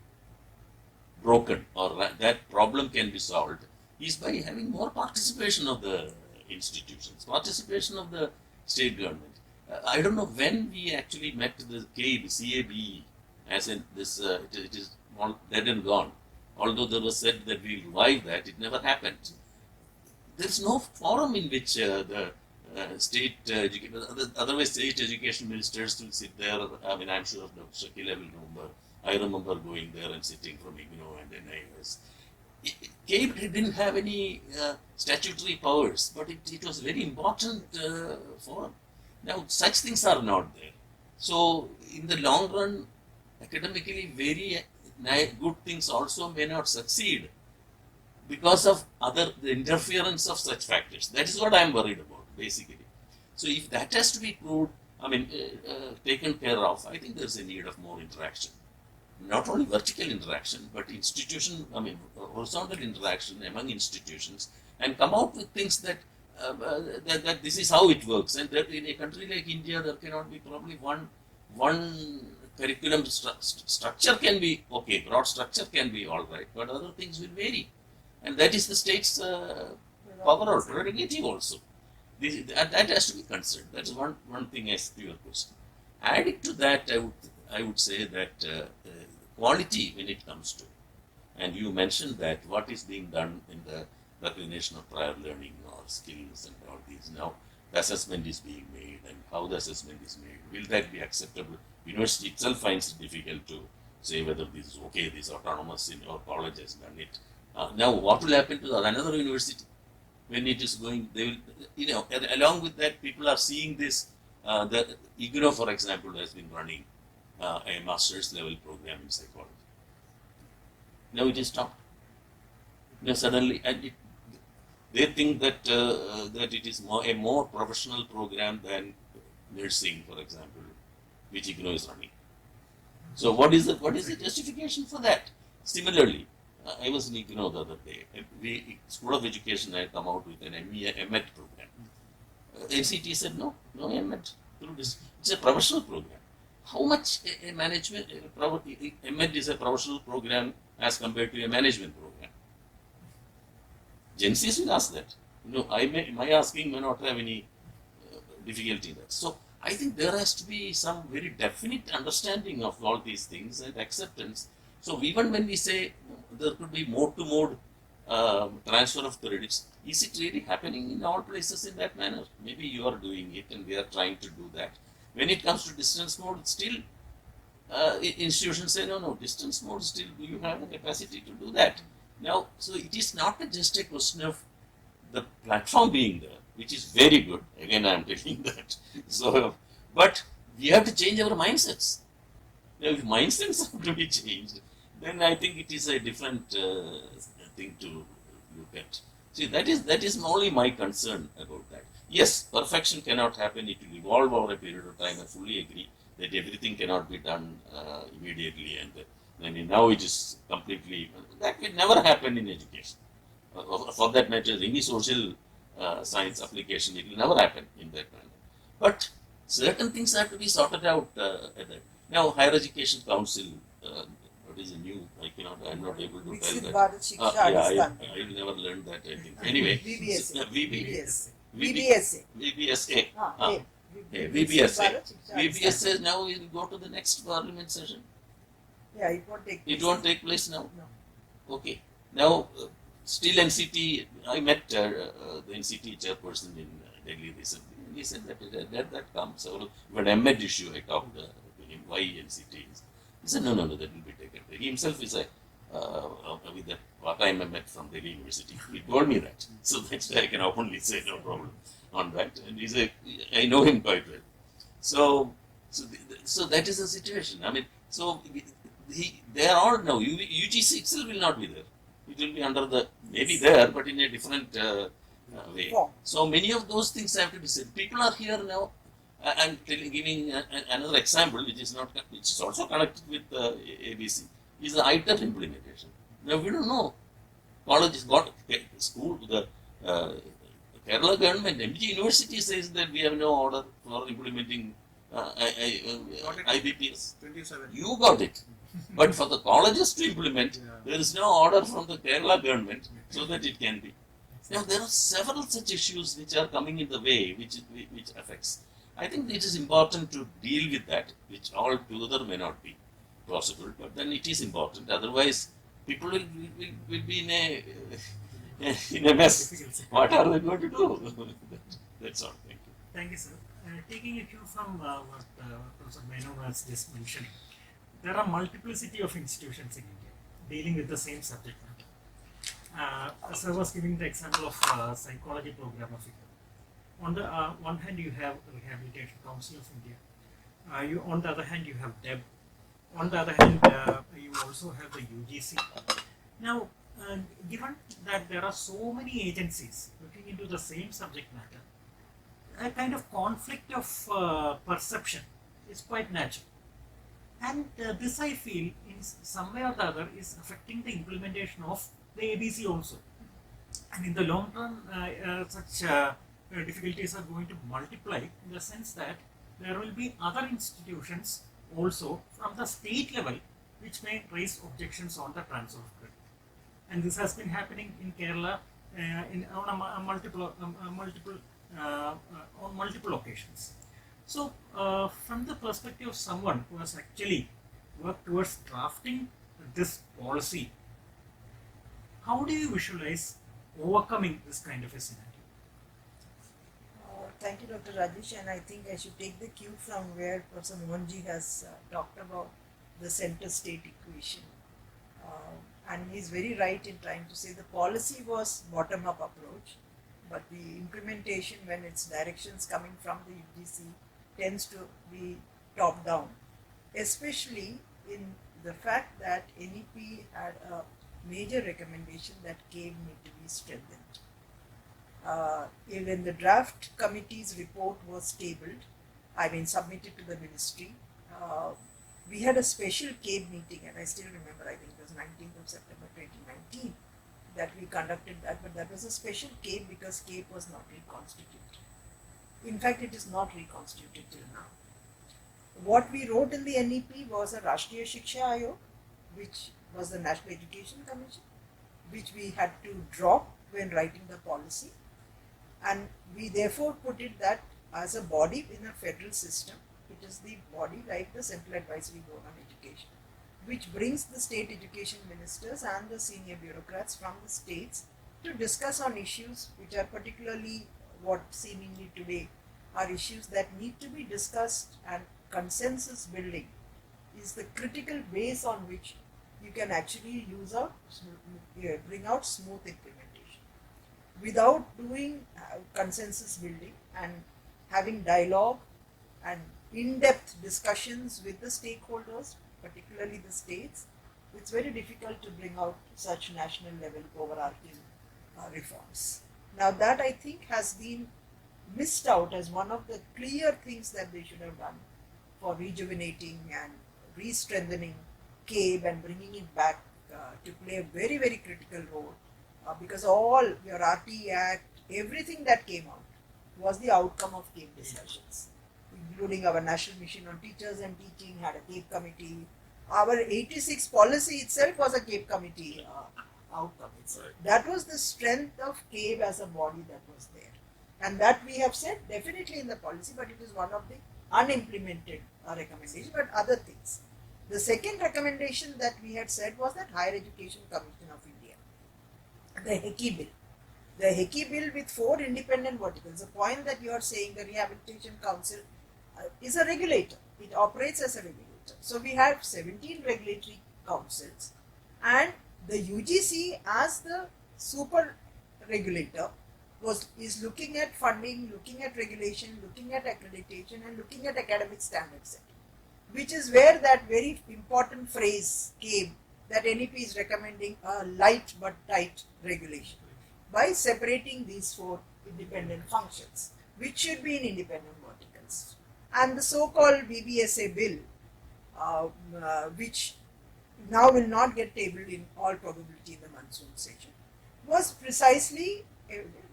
broken or that problem can be solved is by having more participation of the institutions, participation of the state government. I don't know when we actually met the CABE, as in this, it is all dead and gone. Although there was said that we'll revive that, it never happened. There's no forum in which the state otherwise state education ministers will sit there. I mean, I'm sure Dr. Shakila will remember. I remember going there and sitting from IGNOU and NIS. CABE didn't have any statutory powers, but it was very important forum. Now, such things are not there. So, in the long run, academically, very good things also may not succeed because of the interference of such factors. That is what I am worried about, basically. So, if that has to be proved, taken care of, I think there is a need of more interaction. Not only vertical interaction, but horizontal interaction among institutions, and come out with things that this is how it works. And that in a country like India, there cannot be probably one curriculum structure can be okay, broad structure can be all right, but other things will vary. And that is the state's power or prerogative also. That has to be considered. That's one thing as to your question. Adding to that, I would say that quality when it comes to, and you mentioned that what is being done in the recognition of prior learning or skills and all these. Now, the assessment is being made and how the assessment is made. Will that be acceptable? University itself finds it difficult to say whether this is okay, this is autonomous in our college has done it. Now, what will happen to another university when it is going? They will, along with that, people are seeing this. The IGNOU, for example, has been running a master's level program in psychology. Now it is stopped. Now suddenly, and they think that that it is a more professional program than nursing, for example, which IGNOU is running. So what is the justification for that? Similarly, I was in IGNOU the other day. School of Education had come out with an MET program. NCT said no MET. It's a professional program. How much a management MET is a professional program as compared to a management program? Gen Zs will ask that. My asking may not have any difficulty in that. So I think there has to be some very definite understanding of all these things and acceptance. So even when we say there could be mode-to-mode transfer of credits, is it really happening in all places in that manner? Maybe you are doing it and we are trying to do that. When it comes to distance mode, still institutions say no, distance mode still you have the capacity to do that. Now, so it is not just a question of the platform being there, which is very good. Again, I am telling that. So, but we have to change our mindsets. Now, if mindsets have to be changed, then I think it is a different thing to look at. See, that is only my concern about that. Yes, perfection cannot happen. It will evolve over a period of time. I fully agree that everything cannot be done immediately, and now it is completely that will never happen in education. For that matter, any social science application, it will never happen in that manner. But certain things have to be sorted out. Now, Higher Education Council, what is a new? I'm not able to tell Viksit that. Bharat Shiksha Yeah, Adhisthana. I never learned that. I think. Anyway, VBSA. VBSA. VBSA. VBSA. Ah, VBSA. Viksit Bharat Shiksha VBSA now will go to the next parliament session. Yeah, it won't take place. It won't take place now. No. Okay. Now, still NCT. I met the NCT chairperson in Delhi recently. He said that comes. When MED issue, I talked to him why NCT is. He said no, that will be taken. He himself is with the part-time MED from Delhi University. He told me that. So that's why I can openly say no problem on that. And I know him quite well. So that is the situation. I mean, so they are all now. UGC itself will not be there. It will be under maybe there, but in a different way. Form. So many of those things have to be said. People are here now. I'm giving another example, which is also connected with ABC, is the ITER implementation. Now we don't know. Colleges got school. The Kerala government, MG University says that we have no order for implementing IBPS. 27. You got it. But for the colleges to implement, there is no order from the Kerala government so that it can be. Now there are several such issues which are coming in the way, which affects. I think it is important to deal with that, which all together may not be possible, but then it is important. Otherwise, people will be in a mess. What are they going to do? That's all. Thank you. Thank you, sir. Taking a cue from what Professor Menon was just mentioning, there are multiplicity of institutions in India dealing with the same subject matter. Sir was giving the example of psychology program of India. On the one hand, you have Rehabilitation Council of India. On the other hand, you have DEB. On the other hand, you also have the UGC. Now, given that there are so many agencies looking into the same subject matter, a kind of conflict of perception is quite natural. And this, I feel, in some way or the other, is affecting the implementation of the ABC also. And in the long run, such difficulties are going to multiply in the sense that there will be other institutions also from the state level which may raise objections on the transfer of credit. And this has been happening in Kerala on multiple occasions. So, from the perspective of someone who has actually worked towards drafting this policy, how do you visualize overcoming this kind of a scenario? Thank you, Dr. Rajesh, and I think I should take the cue from where Professor Mohanji has talked about the center-state equation. And he's very right in trying to say the policy was bottom-up approach, but the implementation, when its directions coming from the UGC, tends to be top-down, especially in the fact that NEP had a major recommendation that CAVE need to be strengthened. When the draft committee's report was tabled, submitted to the ministry, we had a special CABE meeting, and I still remember, I think it was 19th of September 2019 that we conducted that, but that was a special CABE because CABE was not reconstituted. In fact, it is not reconstituted till now. What we wrote in the NEP was a Rashtriya Shiksha Ayog, which was the National Education Commission, which we had to drop when writing the policy, and we therefore put it that as a body in a federal system, it is the body like the Central Advisory Board on Education, which brings the state education ministers and the senior bureaucrats from the states to discuss on issues which are particularly what seemingly today are issues that need to be discussed, and consensus building is the critical base on which you can actually bring out smooth implementation. Without doing consensus building and having dialogue and in-depth discussions with the stakeholders, particularly the states, it's very difficult to bring out such national level overarching reforms. Now that I think has been missed out as one of the clear things that they should have done for rejuvenating and re-strengthening CABE and bringing it back to play a very, very critical role, because all your RT Act, everything that came out was the outcome of CABE discussions, including our National Mission on Teachers and Teaching had a CABE committee. Our 86 policy itself was a CABE committee outcome itself. Right. That was the strength of CABE as a body that was there. And that we have said definitely in the policy, but it is one of the unimplemented recommendations, but other things. The second recommendation that we had said was that Higher Education Commission of India, the HECI bill. The HECI bill with 4 independent verticals. The point that you are saying, the Rehabilitation Council is a regulator. It operates as a regulator. So we have 17 regulatory councils, and the UGC as the super regulator is looking at funding, looking at regulation, looking at accreditation, and looking at academic standard setting, which is where that very important phrase came that NEP is recommending a light but tight regulation by separating these 4 independent functions, which should be in independent verticals. And the so-called BBSA bill, which now will not get tabled in all probability in the monsoon session, was precisely,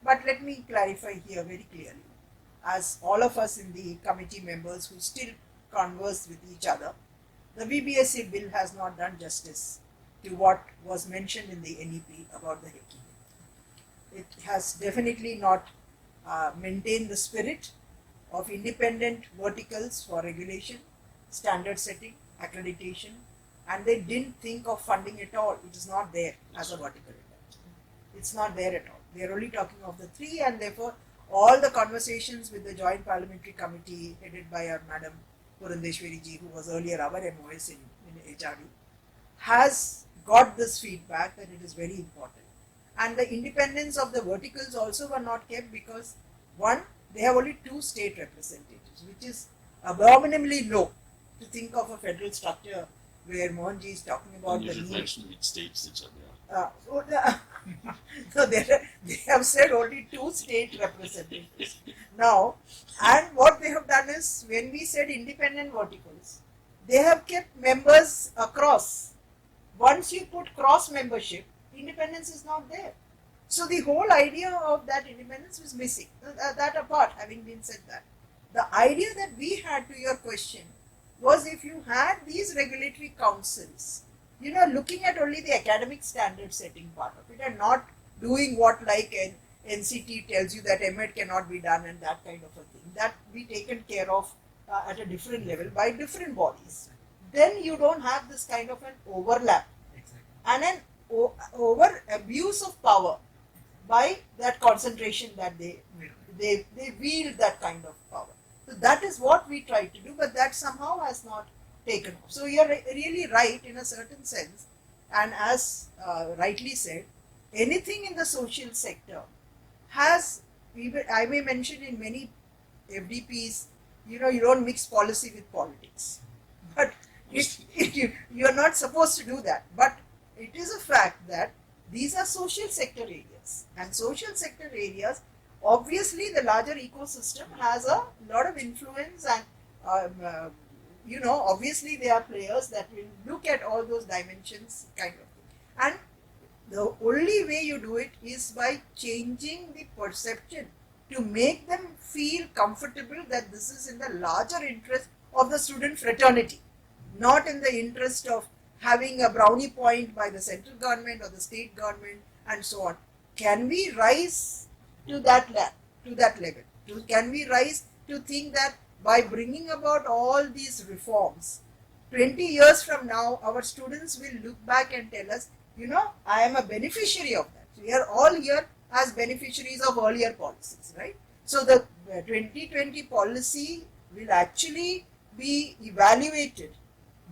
but let me clarify here very clearly, as all of us in the committee members who still converse with each other, the BBSA bill has not done justice to what was mentioned in the NEP about the HECI bill. It has definitely not maintained the spirit of independent verticals for regulation, standard setting, accreditation, and they didn't think of funding at all. It is not there as a vertical. It's not there at all. They are only talking of the 3, and therefore all the conversations with the Joint Parliamentary Committee headed by our Madam Purandeshwari ji, who was earlier our MOS in HRD, has got this feedback that it is very important. And the independence of the verticals also were not kept because, one, they have only 2 state representatives, which is abominably low to think of a federal structure where Mohanji is talking about You the should need. mention which states which are there. So they have said only 2 state representatives. Now, and what they have done is, when we said independent verticals, they have kept members across. Once you put cross membership, independence is not there. So the whole idea of that independence was missing. That apart, having been said that, the idea that we had to your question was, if you had these regulatory councils, looking at only the academic standard setting part of it and not doing what like an NCT tells you that MEd cannot be done and that kind of a thing, that be taken care of at a different level by different bodies, then you don't have this kind of an overlap and an over abuse of power by that concentration that they wield that kind of power. So that is what we try to do, but that somehow has not taken off. So you are really right in a certain sense, and as rightly said, anything in the social sector has, I may mention in many FDPs, you don't mix policy with politics, but you are not supposed to do that. But it is a fact that these are social sector areas, and social sector areas, obviously the larger ecosystem has a lot of influence and obviously there are players that will look at all those dimensions kind of thing. And the only way you do it is by changing the perception to make them feel comfortable that this is in the larger interest of the student fraternity, not in the interest of having a brownie point by the central government or the state government and so on. Can we rise to that level? Can we rise to think that by bringing about all these reforms, 20 years from now, our students will look back and tell us, I am a beneficiary of that. We are all here as beneficiaries of earlier policies, right? So the 2020 policy will actually be evaluated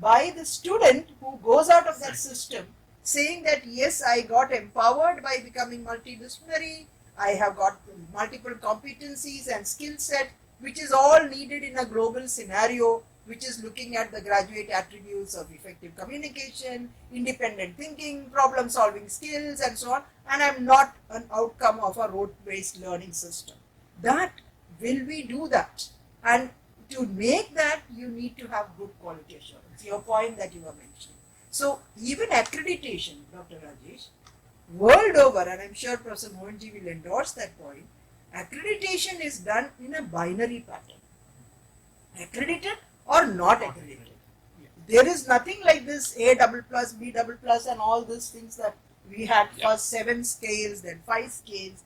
by the student who goes out of that system saying that yes, I got empowered by becoming multidisciplinary, I have got multiple competencies and skill set, which is all needed in a global scenario, which is looking at the graduate attributes of effective communication, independent thinking, problem solving skills and so on, and I'm not an outcome of a rote-based learning system. Will we do that? And to make that, you need to have good quality assurance, your point that you were mentioning. So even accreditation, Dr. Rajesh, world over, and I'm sure Professor Mohanji will endorse that point, accreditation is done in a binary pattern. Accredited or not accredited. There is nothing like this A double plus, B double plus and all these things that we had first 7 scales, then 5 scales.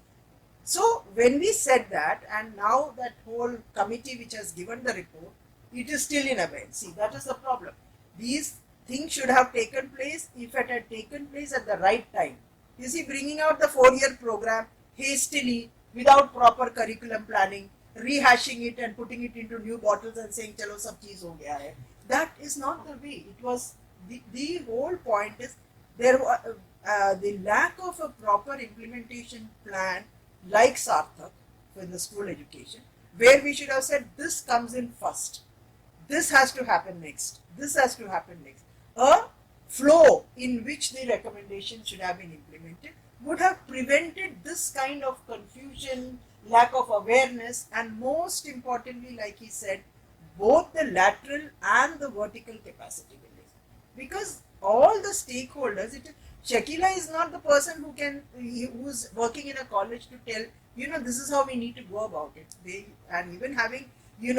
So when we said that, and now that whole committee which has given the report, it is still in abeyance. See, that is the problem. These things should have taken place if it had taken place at the right time. You see, bringing out the 4-year program hastily, without proper curriculum planning, rehashing it and putting it into new bottles and saying, chalo sab cheez ho gaya hai. That is not the way. It was, the whole point is, there the lack of a proper implementation plan like Sarthak for the school education, where we should have said this comes in first, this has to happen next, this has to happen next. A flow in which the recommendation should have been implemented would have prevented this kind of confusion, lack of awareness, and most importantly, like he said, both the lateral and the vertical capacity building. Because all the stakeholders, Shakila is not the person who's working in a college to tell, this is how we need to go about it. And even having,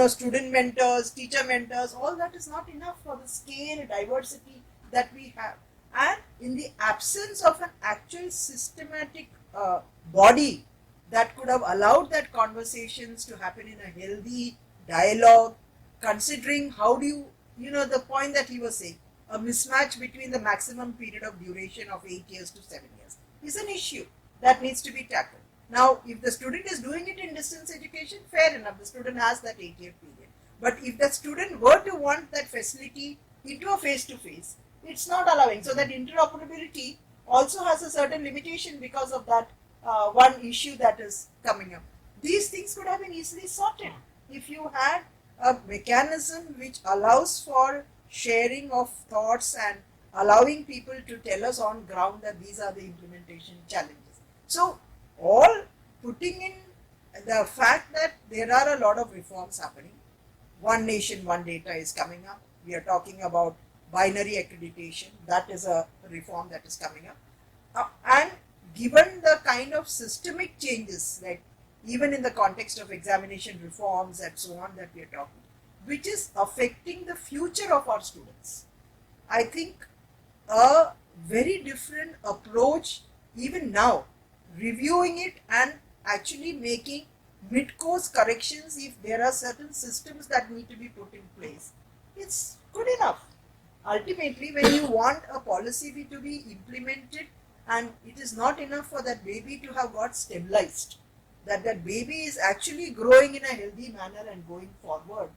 student mentors, teacher mentors, all that is not enough for the scale, diversity that we have. And in the absence of an actual systematic body that could have allowed that conversations to happen in a healthy dialogue, considering how do you, the point that he was saying, a mismatch between the maximum period of duration of 8 years to 7 years is an issue that needs to be tackled. Now, if the student is doing it in distance education, fair enough, the student has that 8-year period. But if the student were to want that facility into a face-to-face, it's not allowing. So that interoperability also has a certain limitation because of that one issue that is coming up. These things could have been easily sorted if you had a mechanism which allows for sharing of thoughts and allowing people to tell us on ground that these are the implementation challenges. So all putting in the fact that there are a lot of reforms happening. One nation, one data is coming up. We are talking about binary accreditation. That is a reform that is coming up. And given the kind of systemic changes, like even in the context of examination reforms and so on that we are talking, which is affecting the future of our students, I think a very different approach even now, reviewing it and actually making mid-course corrections if there are certain systems that need to be put in place, it's good enough. Ultimately, when you want a policy to be implemented, and it is not enough for that baby to have got stabilized, that baby is actually growing in a healthy manner and going forward,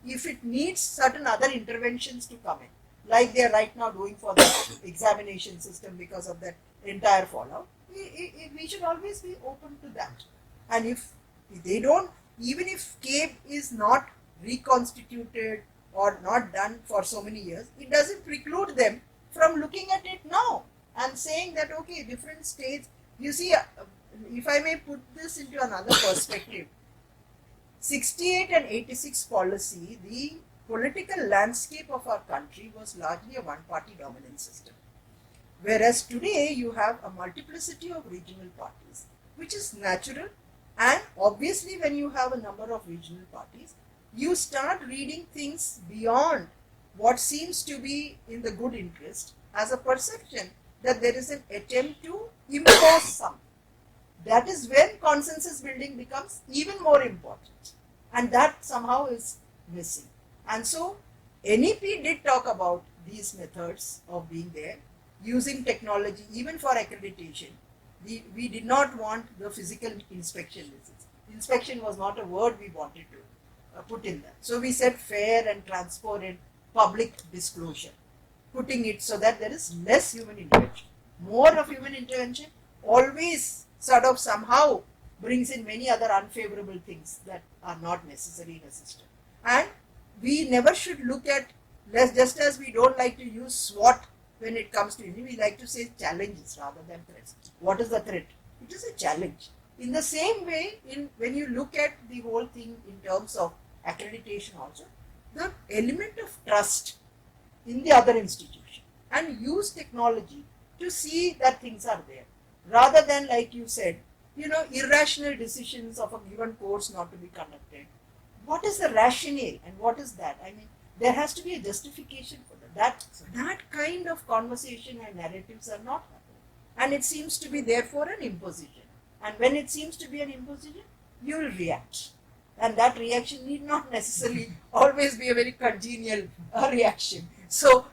if it needs certain other interventions to come in, like they are right now doing for the examination system because of that entire fallout, we should always be open to that. And if they don't, even if CABE is not reconstituted or not done for so many years, it doesn't preclude them from looking at it now and saying that, okay, different states, you see, if I may put this into another perspective, 68 and 86 policy, the political landscape of our country was largely a one-party dominant system. Whereas today you have a multiplicity of regional parties, which is natural. And obviously, when you have a number of regional parties, you start reading things beyond what seems to be in the good interest as a perception that there is an attempt to impose something. That is when consensus building becomes even more important. And that somehow is missing. And so, NEP did talk about these methods of being there, using technology even for accreditation. We did not want the physical inspection visits. Inspection was not a word we wanted to put in that. So we said fair and transparent public disclosure, putting it so that there is less human intervention. More of human intervention always sort of somehow brings in many other unfavorable things that are not necessary in a system. And we never should look at, just as we don't like to use SWOT when it comes to India, we like to say challenges rather than threats. What is the threat? It is a challenge. In the same way, when you look at the whole thing in terms of accreditation also, the element of trust in the other institution and use technology to see that things are there, rather than, like you said, irrational decisions of a given course not to be conducted. What is the rationale and what is that? I mean, there has to be a justification for that. That kind of conversation and narratives are not happening. And it seems to be therefore an imposition. And when it seems to be an imposition, you will react. And that reaction need not necessarily always be a very congenial reaction. So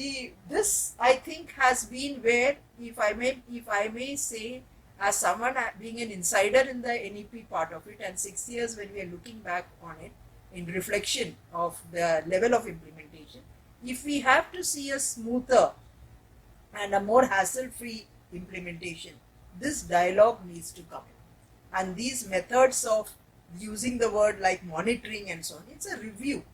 this I think has been where, if I may say, as someone being an insider in the NEP part of it, and 6 years when we are looking back on it in reflection of the level of implementation, if we have to see a smoother and a more hassle-free implementation, this dialogue needs to come in. And these methods of using the word like monitoring and so on, it's a review.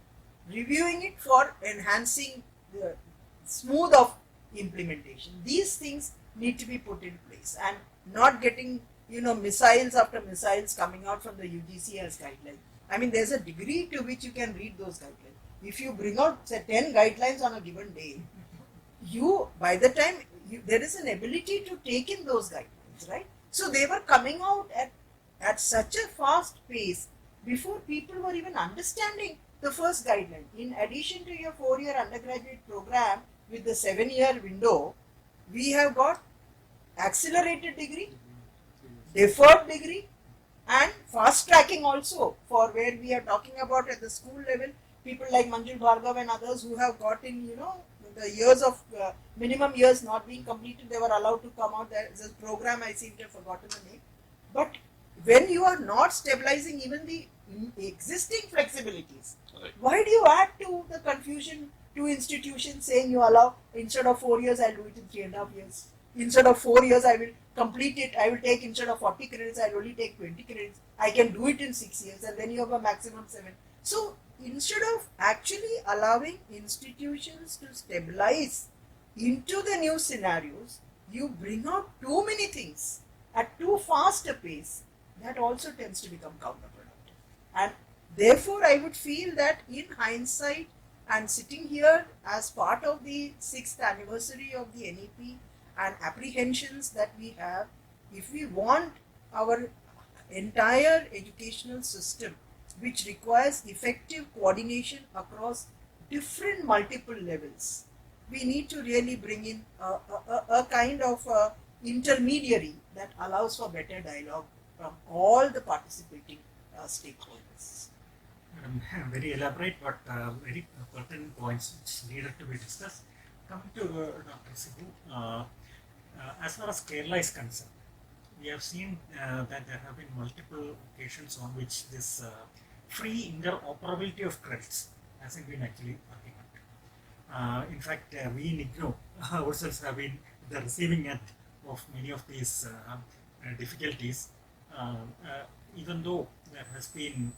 Reviewing it for enhancing the smooth of implementation. These things need to be put in place and not getting, missiles after missiles coming out from the UGC as guidelines. I mean, there's a degree to which you can read those guidelines. If you bring out, say, 10 guidelines on a given day, by the time, there is an ability to take in those guidelines, right? So they were coming out at such a fast pace before people were even understanding the first guideline. In addition to your 4-year undergraduate program with the 7-year window, we have got accelerated degree, deferred degree, and fast tracking also, for where we are talking about at the school level, people like Manjul Bhargav and others who have gotten, the years of minimum years not being completed, they were allowed to come out. There is a program, I seem to have forgotten the name. But when you are not stabilizing even the existing flexibilities, Right. why do you add to the confusion to institutions saying you allow, instead of 4 years, I'll do it in 3.5 years. Instead of 4 years, I will complete it. I will take, instead of 40 credits, I'll only take 20 credits. I can do it in 6 years, and then you have a maximum 7. So instead of actually allowing institutions to stabilize into the new scenarios, you bring out too many things at too fast a pace. That also tends to become counterproductive. And therefore, I would feel that in hindsight, and sitting here as part of the 6th anniversary of the NEP and apprehensions that we have, if we want our entire educational system, which requires effective coordination across different multiple levels, we need to really bring in a kind of intermediary that allows for better dialogue from all the participating stakeholders. Very elaborate but very pertinent points which needed to be discussed. Coming to Dr. Sibu, as far as Kerala is concerned, we have seen that there have been multiple occasions on which this free interoperability of credits hasn't been actually working out. In fact, we in IGNOU ourselves have been the receiving end of many of these difficulties, even though there has been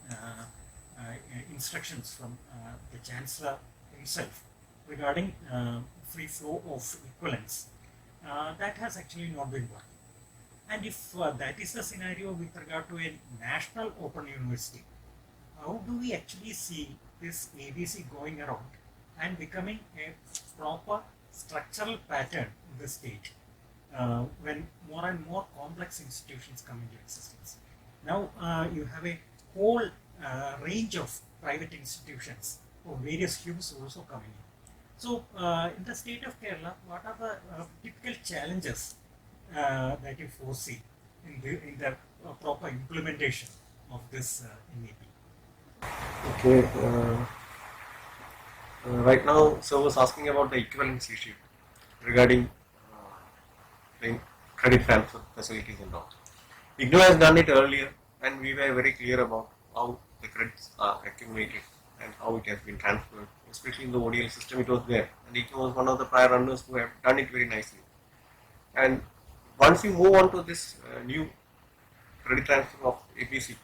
instructions from the Chancellor himself regarding free flow of equivalents. That has actually not been working. And if that is the scenario with regard to a national open university, how do we actually see this ABC going around and becoming a proper structural pattern in the state when more and more complex institutions come into existence. Now you have a whole range of private institutions of various hues also coming in. So, in the state of Kerala, what are the typical challenges that you foresee in the proper implementation of this NEP? Okay. Right now, sir was asking about the equivalence issue regarding the credit transfer facilities and all. IGNOU has done it earlier, and we were very clear about how the credits are accumulated and how it has been transferred. Especially in the ODL system, it was there, and IGNOU was one of the prior runners who have done it very nicely. And once we move on to this new credit transfer of APC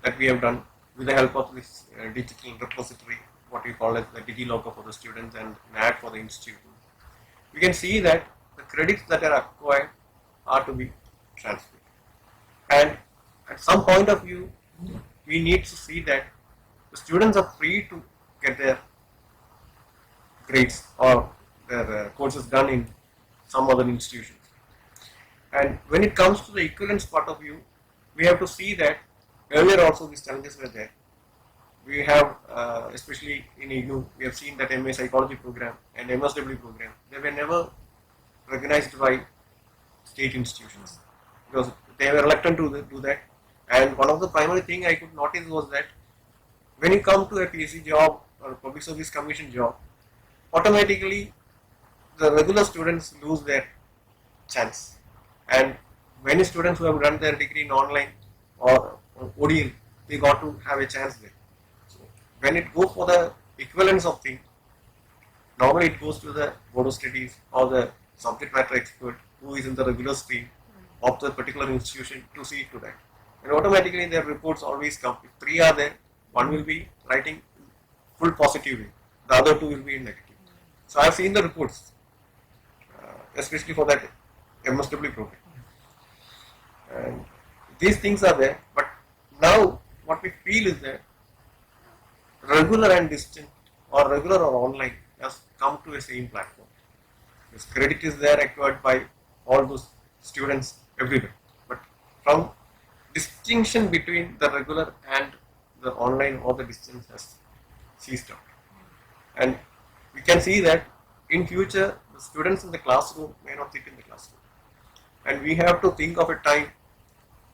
that we have done with the help of this digital repository, what we call as the DigiLocker for the students and NAD for the institute, we can see that the credits that are acquired are to be transferred. And at some point of view, we need to see that the students are free to get their grades or their courses done in some other institutions. And when it comes to the equivalence part of view, we have to see that earlier also these challenges were there. We have, especially in IGNOU, we have seen that MA Psychology program and MSW program, they were never recognized by state institutions because they were reluctant to do that. And one of the primary thing I could notice was that when you come to a PSC job or Public Service Commission job, automatically the regular students lose their chance. And many students who have done their degree in online or ODL, they got to have a chance there. So when it goes for the equivalence of thing, normally it goes to the board of studies or the subject matter expert who is in the regular stream of the particular institution to see to that. And automatically their reports always come. If 3 are there, one will be writing full positive way, the other 2 will be in negative. So I have seen the reports, especially for that MSW program. And these things are there, but now what we feel is that regular and distant or regular or online has come to a same platform. This credit is there acquired by all those students everywhere. But from distinction between the regular and the online or the distance has ceased out. And we can see that in future the students in the classroom may not sit in the classroom. And we have to think of a time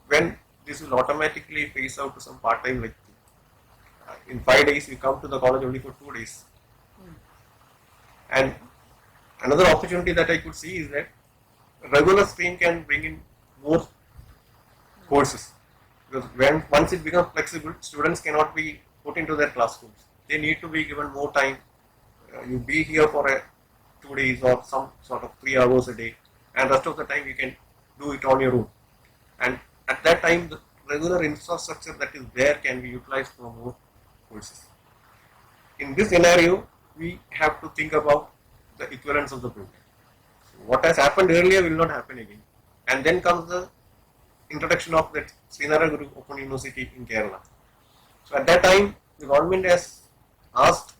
when this will automatically phase out to some part-time, like in 5 days we come to the college only for 2 days. And another opportunity that I could see is that regular stream can bring in more courses, because once it becomes flexible, students cannot be put into their classrooms. They need to be given more time. You be here for 2 days or some sort of 3 hours a day, and rest of the time you can do it on your own. And at that time, the regular infrastructure that is there can be utilized for more courses. In this scenario, we have to think about the equivalence of the program. So what has happened earlier will not happen again. And then comes the introduction of that Srinaraguru Open University in Kerala. So at that time, the government has asked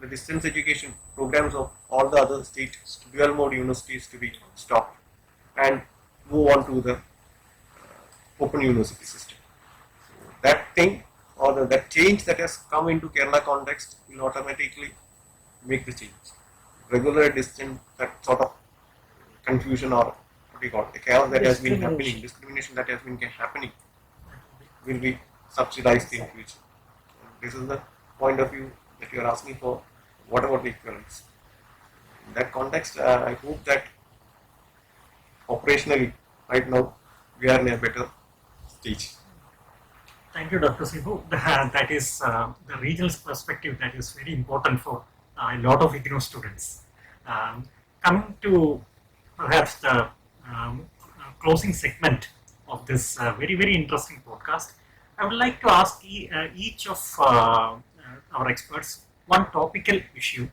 the distance education programs of all the other state dual mode universities to be stopped and move on to the open university system. So that thing or that change that has come into Kerala context will automatically make the change. Regular distance, that sort of confusion or what do you call it, the chaos that has been happening, discrimination that has been happening will be subsidized in future. This is the point of view that you are asking for. What about the equivalence? In that context, I hope that operationally, right now, we are in a better stage. Thank you, Dr. Sibu. That is the regional perspective that is very important for a lot of IGNOU students. Coming to perhaps the closing segment of this very, very interesting podcast, I would like to ask each of our experts one topical issue,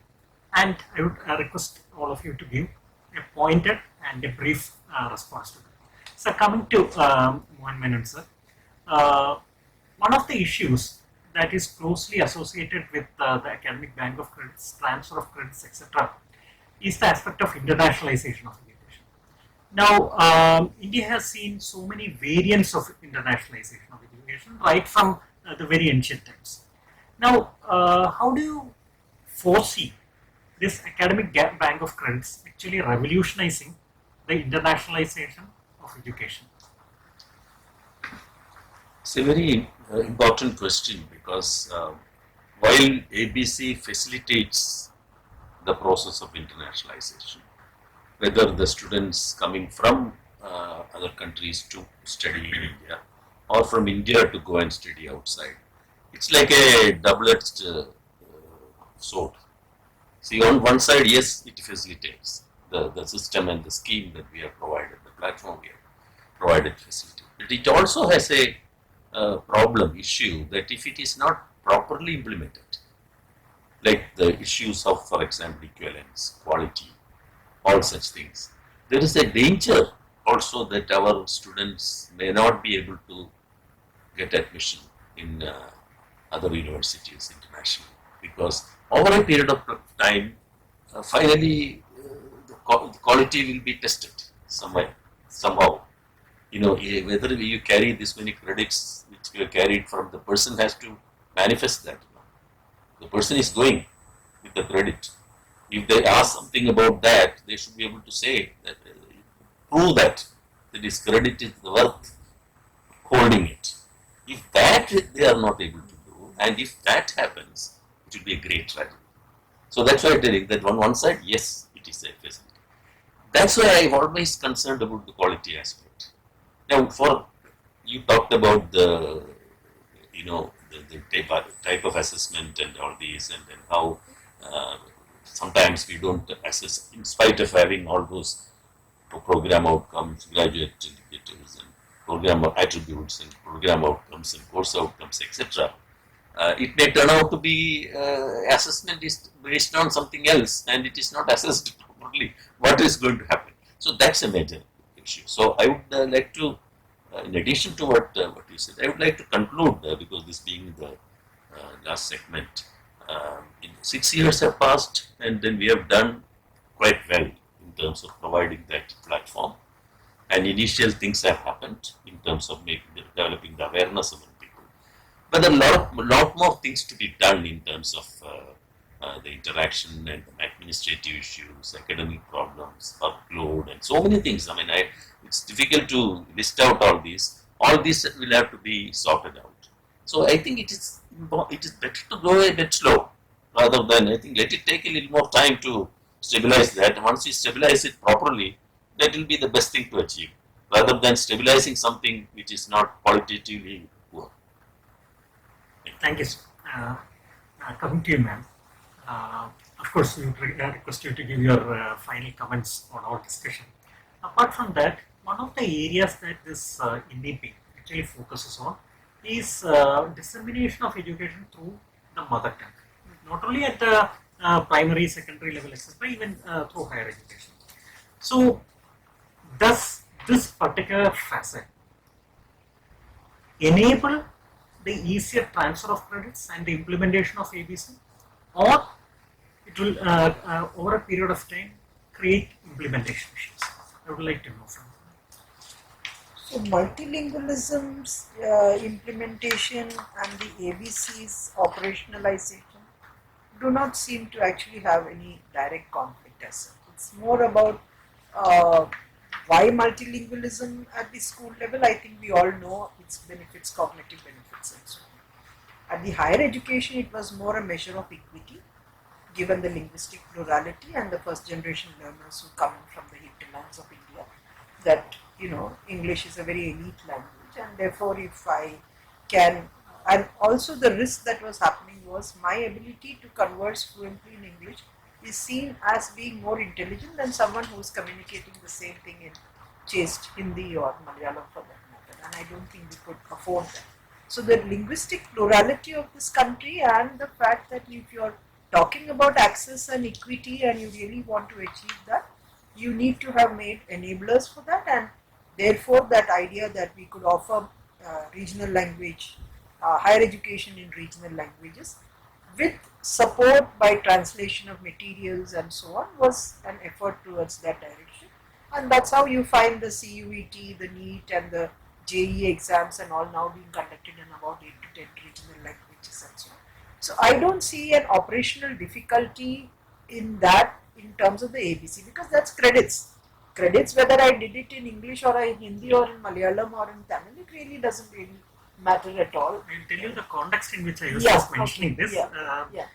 and I would request all of you to give a pointed and a brief response to that. So coming to Mohan Menon sir, one of the issues that is closely associated with the academic bank of credits, transfer of credits, etc., is the aspect of internationalization of education. Now, India has seen so many variants of internationalization of education right from the very ancient times. Now, how do you foresee this academic bank of credits actually revolutionizing the internationalization of education? It's a very important question because while ABC facilitates the process of internationalization, whether the students coming from other countries to study in India or from India to go and study outside, it's like a double-edged sword. See, on one side, yes, it facilitates the system and the scheme that we have provided, the platform we have provided facility. But it also has a problem, issue, that if it is not properly implemented, like the issues of, for example, equivalence, quality, all such things, there is a danger also that our students may not be able to get admission in other universities internationally, because over a period of time, finally the quality will be tested somewhere, somehow. You know, whether you carry this many credits which you carried from, the person has to manifest that. The person is going with the credit. If they ask something about that, they should be able to say that, prove that this credit is worth holding it. If that they are not able to do, and if that happens, it will be a great tragedy. So that's why I tell you that on one side, yes, it is a facility. That's why I'm always concerned about the quality aspect. Now, for you talked about the, you know, the type of assessment and all these, and then how sometimes we don't assess in spite of having all those program outcomes, graduate indicators, and program attributes, and program outcomes, and course outcomes, etc. It may turn out to be assessment is based on something else, and it is not assessed properly. What is going to happen? So that's a major issue. So I would like to, in addition to what you said, I would like to conclude because this being the last segment. 6 years have passed, and then we have done quite well in terms of providing that platform. And initial things have happened in terms of developing the awareness among people. But there are a lot more things to be done in terms of the interaction and the administrative issues, academic problems, workload, and so many things. I mean, it's difficult to list out all these. All these will have to be sorted out. So I think it is better to go a bit slow rather than, I think, let it take a little more time to stabilize that. Once you stabilize it properly, that will be the best thing to achieve, rather than stabilizing something which is not qualitatively poor. Thank you, sir. Coming to you, ma'am. Of course, we would request you to give your final comments on our discussion. Apart from that, one of the areas that this NDP actually focuses on is dissemination of education through the mother tongue, not only at the primary, secondary level, etc., even through higher education. So, does this particular facet enable the easier transfer of credits and the implementation of ABC, or it will, over a period of time, create implementation issues? I would like to know from you. So multilingualism's implementation and the ABC's operationalization do not seem to actually have any direct conflict as such. It's more about why multilingualism at the school level. I think we all know its benefits, cognitive benefits, and so on. At the higher education, it was more a measure of equity, given the linguistic plurality and the first generation learners who come from the hinterlands of India, that, you know, English is a very elite language, and therefore if I can, and also the risk that was happening was my ability to converse fluently in English is seen as being more intelligent than someone who is communicating the same thing in chaste Hindi or Malayalam for that matter, and I don't think we could afford that. So the linguistic plurality of this country, and the fact that if you're talking about access and equity and you really want to achieve that, you need to have made enablers for that, and therefore that idea that we could offer regional language higher education in regional languages with support by translation of materials and so on was an effort towards that direction. And that's how you find the CUET, the NEET and the JEE exams and all now being conducted in about 8 to 10 regional languages and so on. So I don't see an operational difficulty in that in terms of the ABC because that's credits. Credits whether I did it in English or in Hindi or in Malayalam or in Tamil, it really doesn't really matter at all. I'll tell you the context in which I was Yeah, just mentioning okay, this. yeah.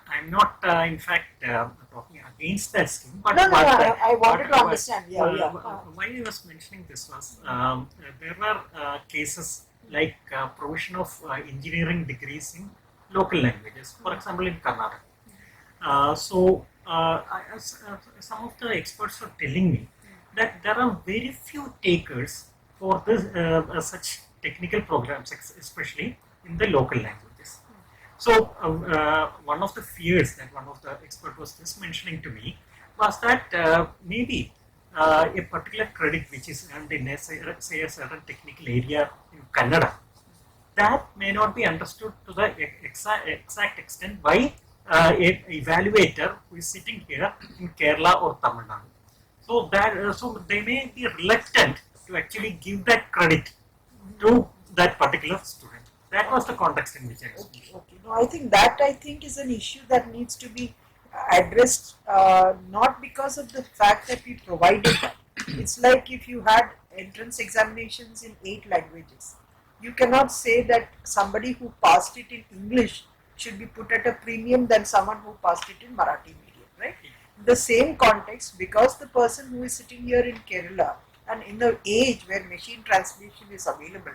I'm not, in fact, talking against that scheme, but No, what, I wanted to what- understand. Yeah. why I was mentioning this was there were cases like provision of engineering degrees in local languages, for example, in Karnataka. Some of the experts were telling me that there are very few takers for this such technical programs, especially in the local languages. So one of the fears that one of the expert was just mentioning to me was that maybe a particular credit which is earned in say a certain technical area in Kannada, that may not be understood to the exact extent by an evaluator who is sitting here in Kerala or Tamil Nadu. So so they may be reluctant to actually give that credit to that particular student. That was the context in which I was speaking. Okay. No, I think is an issue that needs to be addressed not because of the fact that we provided that. It's like if you had entrance examinations in 8 languages, you cannot say that somebody who passed it in English should be put at a premium than someone who passed it in Marathi medium, right? In the same context, because the person who is sitting here in Kerala and in the age where machine translation is available,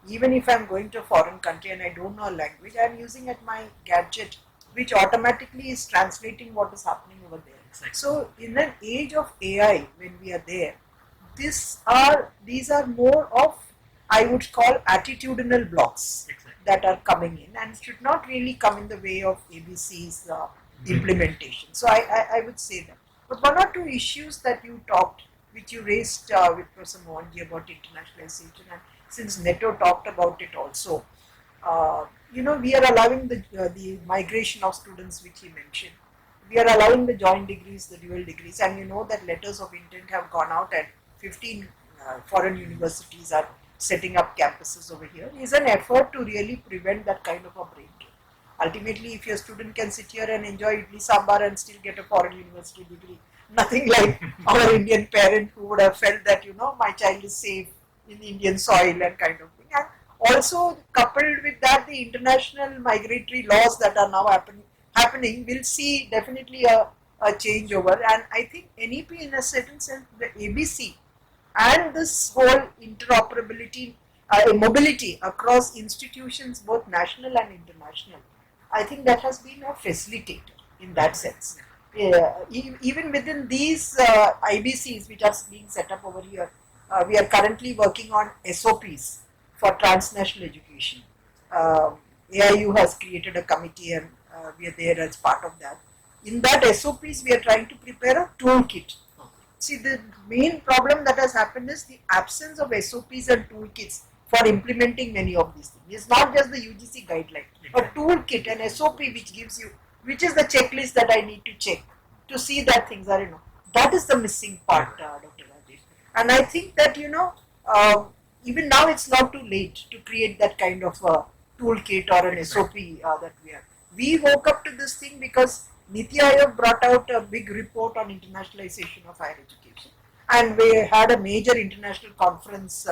even if I'm going to a foreign country and I don't know a language, I'm using at my gadget which automatically is translating what is happening over there. Exactly. So in an age of AI, when we are there, these are more of, I would call, attitudinal blocks Exactly. that are coming in and should not really come in the way of ABC's implementation. So I would say that. But one or two issues that you talked, which you raised with Professor Mohanji about internationalization, and since Neto talked about it also, we are allowing the migration of students, which he mentioned. We are allowing the joint degrees, the dual degrees, and you know that letters of intent have gone out and 15 foreign universities are setting up campuses over here. Is an effort to really prevent that kind of a brain drain. Ultimately, if your student can sit here and enjoy idli sambar and still get a foreign university degree, nothing like our Indian parent who would have felt that, my child is safe in Indian soil and kind of thing. And also coupled with that, the international migratory laws that are now happening will see definitely a changeover. And I think NEP, in a certain sense, the ABC and this whole interoperability, mobility across institutions, both national and international, I think that has been a facilitator in that sense. Even within these IBCs which are being set up over here, we are currently working on SOPs for transnational education. AIU has created a committee and we are there as part of that. In that SOPs, we are trying to prepare a toolkit. See, the main problem that has happened is the absence of SOPs and toolkits for implementing many of these things. It's not just the UGC guideline, a toolkit, an SOP which gives you, which is the checklist that I need to check to see that things are, that is the missing part, Dr. Rajesh. And I think that, even now it's not too late to create that kind of toolkit or an SOP that we have. We woke up to this thing because Niti Aayog brought out a big report on internationalization of higher education, and we had a major international conference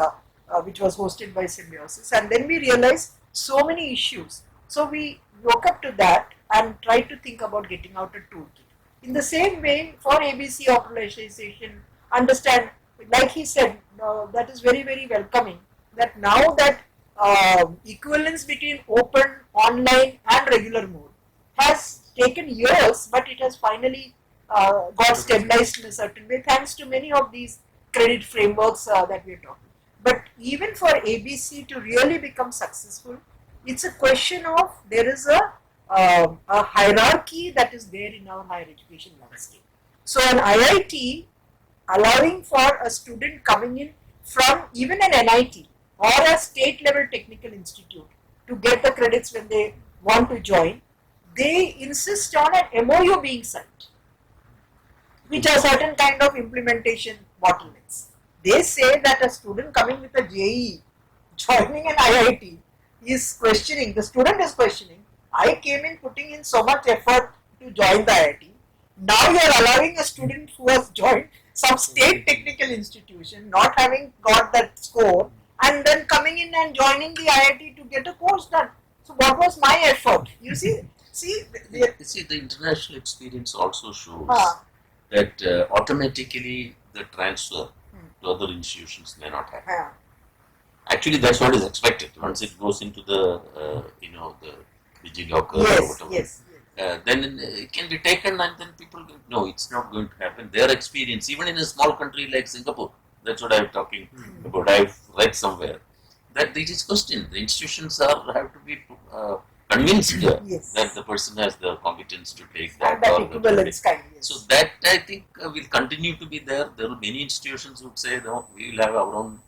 which was hosted by Symbiosis, and then we realized so many issues. So we woke up to that and tried to think about getting out a toolkit. In the same way, for ABC operationalization, understand, like he said, that is very, very welcoming, that now that equivalence between open, online and regular mode has taken years, but it has finally got stabilized in a certain way thanks to many of these credit frameworks that we are talking. But even for ABC to really become successful, it's a question of there is a hierarchy that is there in our higher education landscape. So an IIT allowing for a student coming in from even an NIT or a state level technical institute to get the credits when they want to join, they insist on an MOU being signed, which are certain kind of implementation bottlenecks. They say that a student coming with a JEE joining an IIT is questioning, the student is questioning, I came in putting in so much effort to join the IIT. Now you are allowing a student who has joined some state technical institution, not having got that score, and then coming in and joining the IIT to get a course done. So what was my effort? You see, The international experience also shows Ah. that automatically the transfer to other institutions may not happen. Yeah. Actually, that's what is expected. Once it goes into the, the DigiLocker or Yes, whatever, yes. then it can be taken and then people will, no, it's not going to happen. Their experience, even in a small country like Singapore, that's what I'm talking about. I've read somewhere that it is questioned. The institutions have to be convinced Yes. that the person has the competence to take that. And that or equivalence kind, yes. So that I think will continue to be there. There are many institutions who would say, no, we will have our own.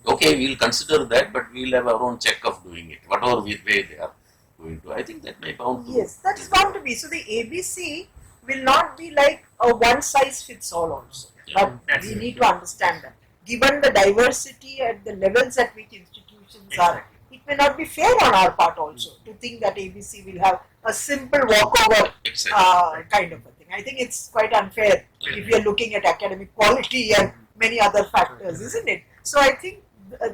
Okay, we will consider that, but we will have our own check of doing it, whatever way they are going to. I think that may bound to. Yes, that is bound to be. So the ABC will not be like a one size fits all also. Yeah. But we need to understand that. Given the diversity at the levels at which institutions are, Exactly. it may not be fair on our part also to think that ABC will have a simple walkover Exactly. kind of a thing. I think it's quite unfair Yeah. if you are looking at academic quality and many other factors, isn't it? So I think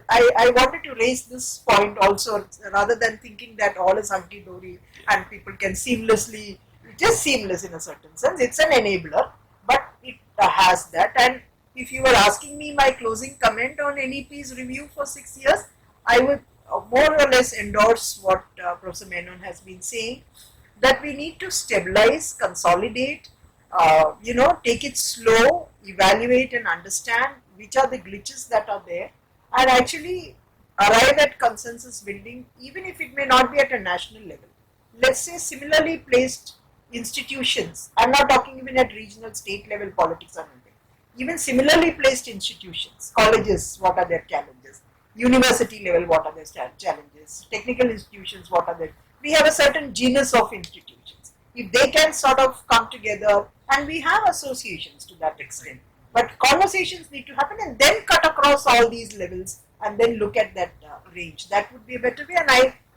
I wanted to raise this point also, rather than thinking that all is hunky-dory and people can seamlessly, just seamless in a certain sense. It's an enabler, but it has that. And if you were asking me my closing comment on NEP's review for 6 years, I would more or less endorse what Professor Menon has been saying, that we need to stabilize, consolidate, take it slow, evaluate and understand which are the glitches that are there, and actually arrive at consensus building, even if it may not be at a national level. Let's say similarly placed institutions, I'm not talking even at regional, state level politics or anything, even similarly placed institutions, colleges, what are their challenges, university level, what are their challenges, technical institutions, what are their, we have a certain genus of institutions. If they can sort of come together, and we have associations to that extent, but conversations need to happen and then cut across all these levels and then look at that range. That would be a better way, and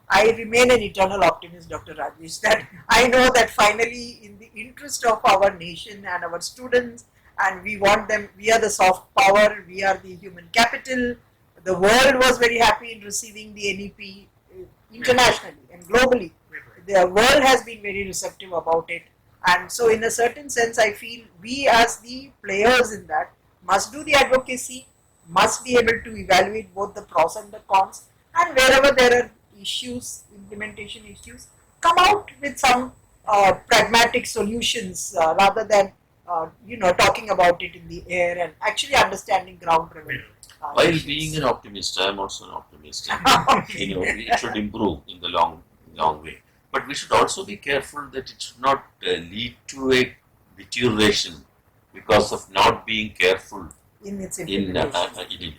I remain an eternal optimist, Dr. Rajesh, that I know that finally, in the interest of our nation and our students, and we want them, we are the soft power, we are the human capital. The world was very happy in receiving the NEP internationally and globally. The world has been very receptive about it. And so in a certain sense, I feel we as the players in that must do the advocacy, must be able to evaluate both the pros and the cons, and wherever there are issues, implementation issues, come out with some pragmatic solutions rather than talking about it in the air and actually understanding ground level. While issues. being an optimist, I am also an optimist. And, Okay. it should improve in the long way. But we should also be careful that it should not lead to a deterioration because of not being careful In its in implementation. it.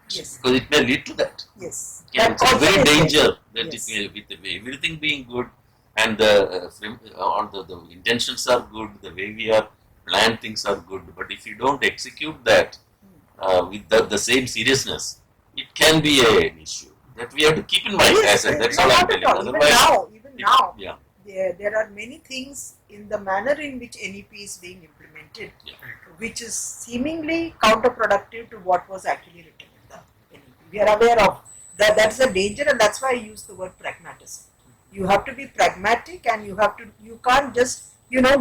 Yes. Because it may lead to that. Yes. Yeah, That it's a also very is there. danger that Yes. with everything being good and the intentions are good, the way we are planned things are good, but if you don't execute that with the same seriousness, it can be an issue that we have to keep in mind. Yes, That's no, all I'm not at telling. all. Even Otherwise, now, yeah, there are many things in the manner in which NEP is being implemented, Yeah. which is seemingly counterproductive to what was actually written in the NEP. We are aware of that. That's a danger, and that's why I use the word pragmatism. You have to be pragmatic, and you can't just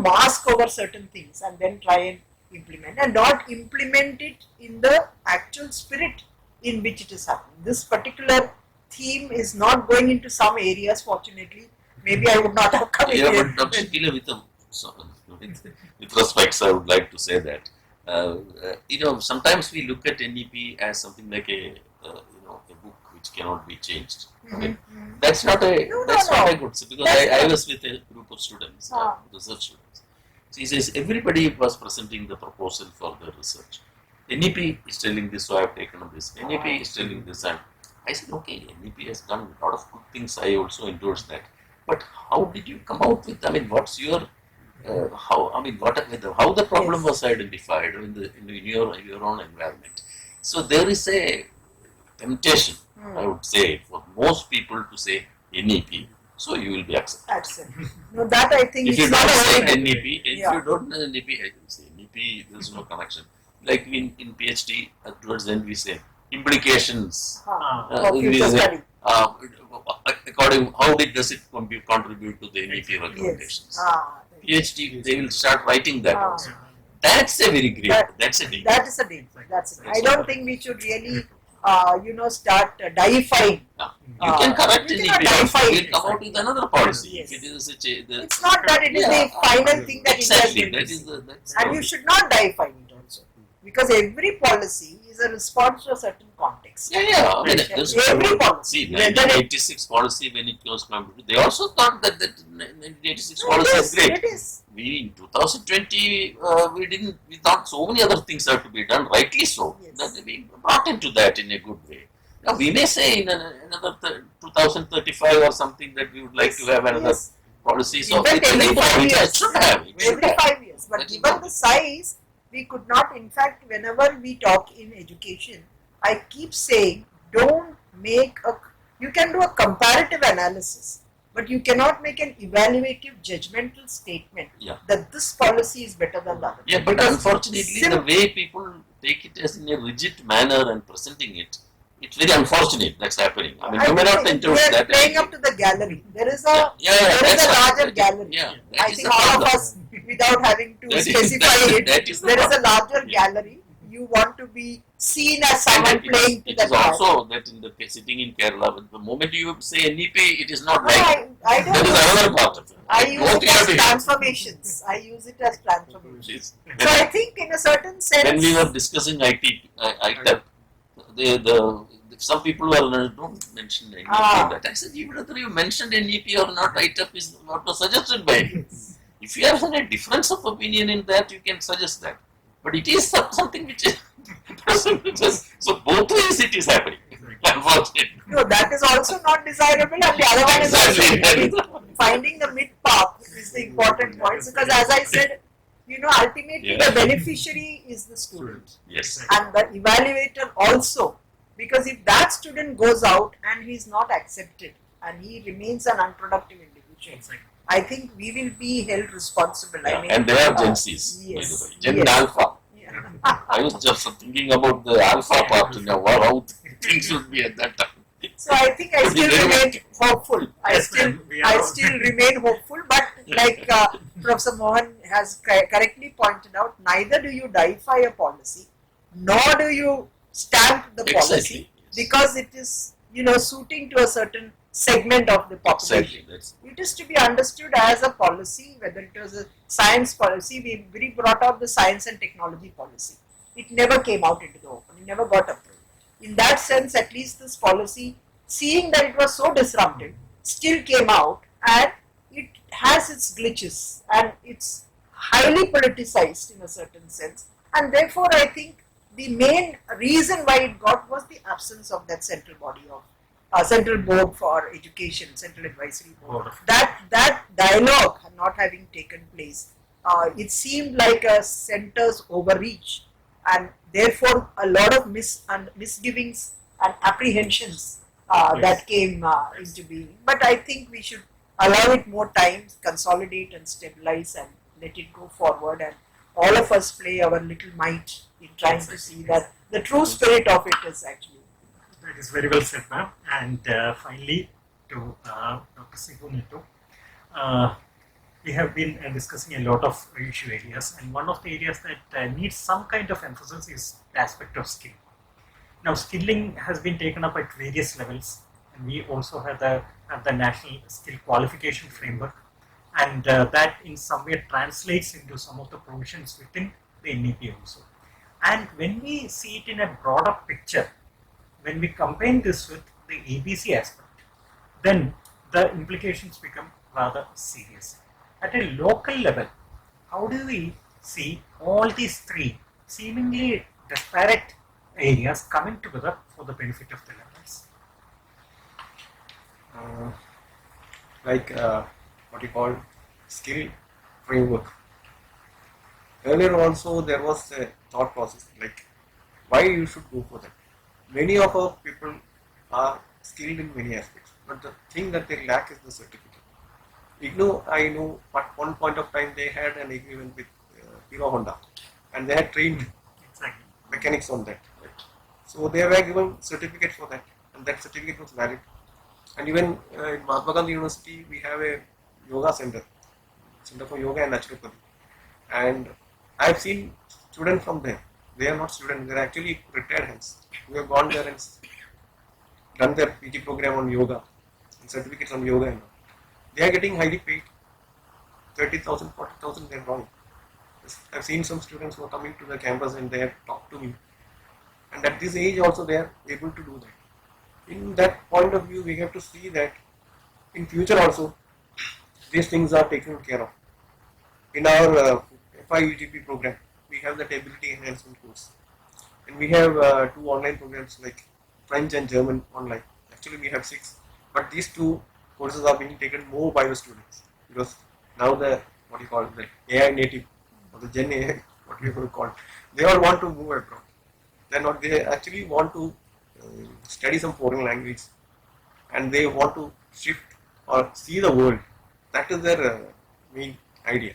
mask over certain things and then try and implement, and not implement it in the actual spirit in which it is happening. This particular theme is not going into some areas, fortunately. Maybe I would not have come in yeah, here. but Dr. Kila, with respects, I would like to say that sometimes we look at NEP as something like a book which cannot be changed. Okay? That's not a No, that's no, not no. a good because That's I not. was with a group of students, Ah. research students. So he says everybody was presenting the proposal for the research. NEP is telling this, so I have taken up this. NEP is telling this, and I said, okay, NEP has done a lot of good things. I also endorse that. But how did you come out with? I mean, what's your how? I mean, how the problem Yes. was identified in your own environment? So there is a temptation, I would say, for most people to say NEP. So you will be accepted. Absolutely. No, that I think If you it's not don't say a NEP, if Yeah. you don't know NEP, I will say NEP, there is no connection. Like in PhD, towards the end we say implications. for It future is, study. according how does it contribute to the NEP Yes. recommendations? Ah, PhD, they will start writing that Ah. also. That's a very great. That's a deep. that is a deal. That's it. I don't think we should really, start deifying. You can correct you NEP. cannot Also. define You it. will come out with another policy. Yes. If it is the It's not that it is the final thing that exactly. India That is is doing. that's And you should not deify it also. Because every policy is a response to a certain context. yeah. I mean, Right. there's Every policy. See, Whether it- 1986 policy when it was come, they also thought that 1986 No, policy it is is. great. It is. We in 2020 we thought so many other things have to be done, rightly so. Yes. That we brought into that in a good way. Now we may say in another 2035 or something that we would like to have another Yes. policy. So In fact, every it 5 years. should have. It should Every have. 5 years. But That is given what the it is. size, we could not, in fact, whenever we talk in education, I keep saying, don't make you can do a comparative analysis, but you cannot make an evaluative judgmental statement Yeah. that this policy is better than the other. Yeah, but Because unfortunately, the way people take it as in a rigid manner and presenting it, it's very unfortunate that's happening. I mean, you may not think endorse we are that. playing up to the gallery. There is a Yeah, there is that's a what- larger that- gallery. Yeah, I that is think the all of problem. us, without having to That is- specify it, that is the there is a problem. larger Yeah. gallery. You want to be seen as someone And playing to it the is crowd. also that in the sitting in Kerala, but the moment you say NEP, it is not No, like I that is don't. another part of it. I use Don't it as have it. transformations. I use it as transformations. It's- So I think, in a certain sense, When we were discussing ITEP, some people were don't mention NEP. Ah. That I said, even whether you mentioned NEP or not, ITEP is what was suggested by you. If you have a difference of opinion in that, you can suggest that. But it is something which is so both ways it is happening. Unfortunately. no, that is also not desirable, and the other one is Exactly. also finding the mid path is the important point. Because, as I said, ultimately Yeah. the beneficiary is the student. Yes. And the evaluator also, because if that student goes out and he is not accepted and he remains an unproductive individual, Exactly. I think we will be held responsible. Yeah, I mean, and they are Gen Zs, by yes, the way. Gen yes. Alpha. yeah. I was just thinking about the Alpha part, how things would be at that time. So I think I still remain hopeful. Yes, ma'am, we are I all- still remain hopeful. But like Professor Mohan has correctly pointed out, neither do you deify a policy, nor do you stamp the policy, Exactly. Yes. because it is suiting to a certain segment of the population. Exactly. That's, It is to be understood as a policy, whether it was a science policy. We brought out the science and technology policy. It never came out into the open. It never got approved. In that sense, at least this policy, seeing that it was so disruptive, still came out, and it has its glitches and it's highly politicized in a certain sense. And therefore, I think the main reason why it got was the absence of that central body of Central Board for Education, Central Advisory Board. Board. That dialogue not having taken place, it seemed like a center's overreach, and therefore a lot of misgivings and apprehensions that came into being. But I think we should allow it more time, consolidate and stabilize, and let it go forward, and all of us play our little might in trying to see that the true spirit of it is actually. That is very well said, ma'am. And finally, to Dr. Sigunito, we have been discussing a lot of issue areas, and one of the areas that needs some kind of emphasis is the aspect of skill. Now, skilling has been taken up at various levels, and we also have the National Skill Qualification Framework, and that in some way translates into some of the provisions within the NEP also. And when we see it in a broader picture, when we combine this with the ABC aspect, then the implications become rather serious. At a local level, how do we see all these three seemingly disparate areas coming together for the benefit of the learners? uh, like what you call skill framework. Earlier also there was a thought process like why you should go for that. Many of our people are skilled in many aspects, but the thing that they lack is the certificate. IGNOU, I know at one point of time they had an agreement with Hero Honda and they had trained Exactly. mechanics on that. Right? So they were given certificate for that and that certificate was valid. And even in Mahatma Gandhi University we have a yoga center, Center for Yoga and Naturopathy. And I have seen students from there. They are not students, they are actually retired hands who have gone there and done their PG program on yoga and certificates on yoga and all. They are getting highly paid, 30,000, 40,000 they are drawing. I've seen some students who are coming to the campus and they have talked to me. And at this age also they are able to do that. In that point of view, we have to see that in future also these things are taken care of. In our FIUGP program, we have that ability enhancement course. And we have 2 online programs like French and German online. Actually, we have 6, but these 2 courses are being taken more by the students because now the what you call the AI native or the Gen AI, what we could call, they all want to move abroad. They actually want to study some foreign language, and they want to shift or see the world. That is their main idea.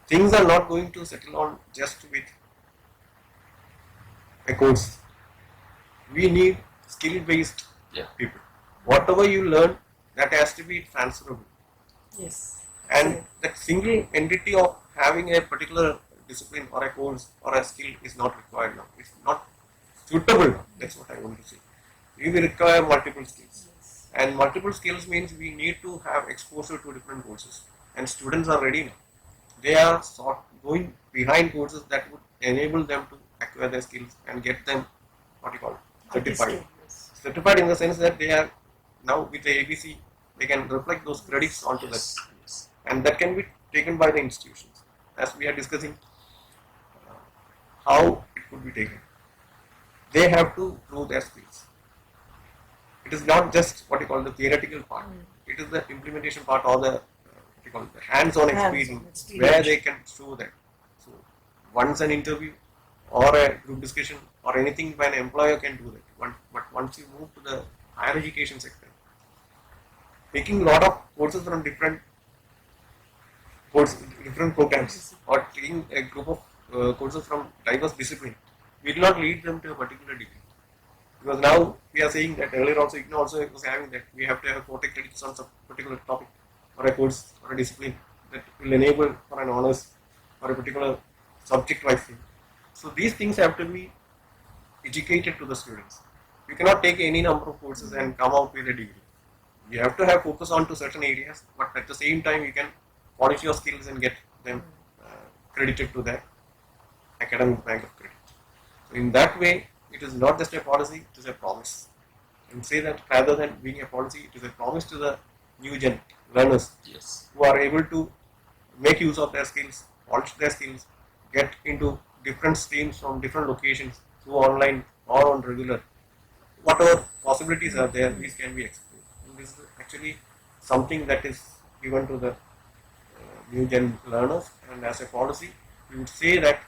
Things are not going to settle on just with a course. We need skill-based Yeah. people. Whatever you learn, that has to be transferable. Yes. And that single entity of having a particular discipline or a course or a skill is not required now. It's not suitable now. That's what I want to say. We will require multiple skills. Yes. And multiple skills means we need to have exposure to different courses. And students are ready now. They are going behind courses that would enable them to acquire their skills and get them what you call certified. Yes. Certified in the sense that they are now with the ABC, they can reflect those credits onto that, Yes. and that can be taken by the institutions. As we are discussing, how it could be taken. They have to prove their skills. It is not just what you call the theoretical part. It is the implementation part or the what you call the hands-on experience where they can show that. So once an interview or a group discussion or anything by an employer can do that. But once you move to the higher education sector, taking a lot of courses from different programs or taking a group of courses from diverse disciplines will not lead them to a particular degree. Because now we are saying that earlier also IGNOU also was having that we have to have 40 credits on some particular topic or a course or a discipline that will enable for an honors or a particular subject-wise thing. So these things have to be educated to the students. You cannot take any number of courses and come out with a degree. You have to have focus on to certain areas, but at the same time you can polish your skills and get them credited to that academic bank of credit. So in that way, it is not just a policy, it is a promise. And say that rather than being a policy, it is a promise to the new gen learners Yes. who are able to make use of their skills, polish their skills, get into different streams from different locations through online or on regular. Whatever possibilities are there, these can be explored. And this is actually something that is given to the new gen learners, and as a policy, we would say that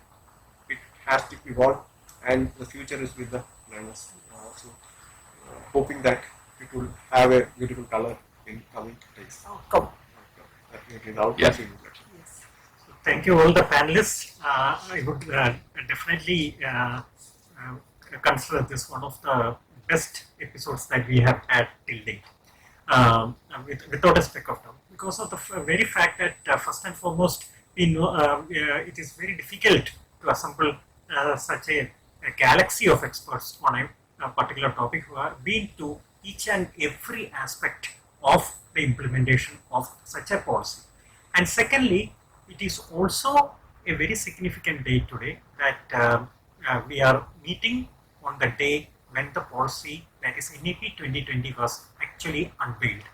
it has to evolve and the future is with the learners. So, hoping that it will have a beautiful color in coming days. Outcome. That is our Yeah. introduction. Yes. Thank you all the panelists. I would definitely consider this one of the best episodes that we have had till date, without a speck of doubt. Because of the very fact that first and foremost, we know it is very difficult to assemble such a galaxy of experts on a particular topic who have been to each and every aspect of the implementation of such a policy. And secondly, it is also a very significant day today that we are meeting on the day when the policy, that is NEP 2020, was actually unveiled.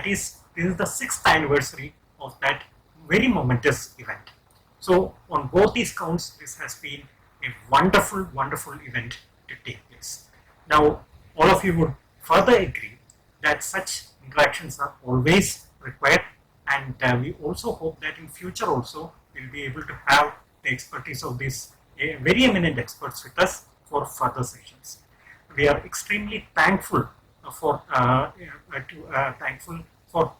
This is the 6th anniversary of that very momentous event. So on both these counts, this has been a wonderful, wonderful event to take place. Now, all of you would further agree that such interactions are always required, and we also hope that in future also we'll be able to have the expertise of these very eminent experts with us for further sessions. We are extremely thankful thankful for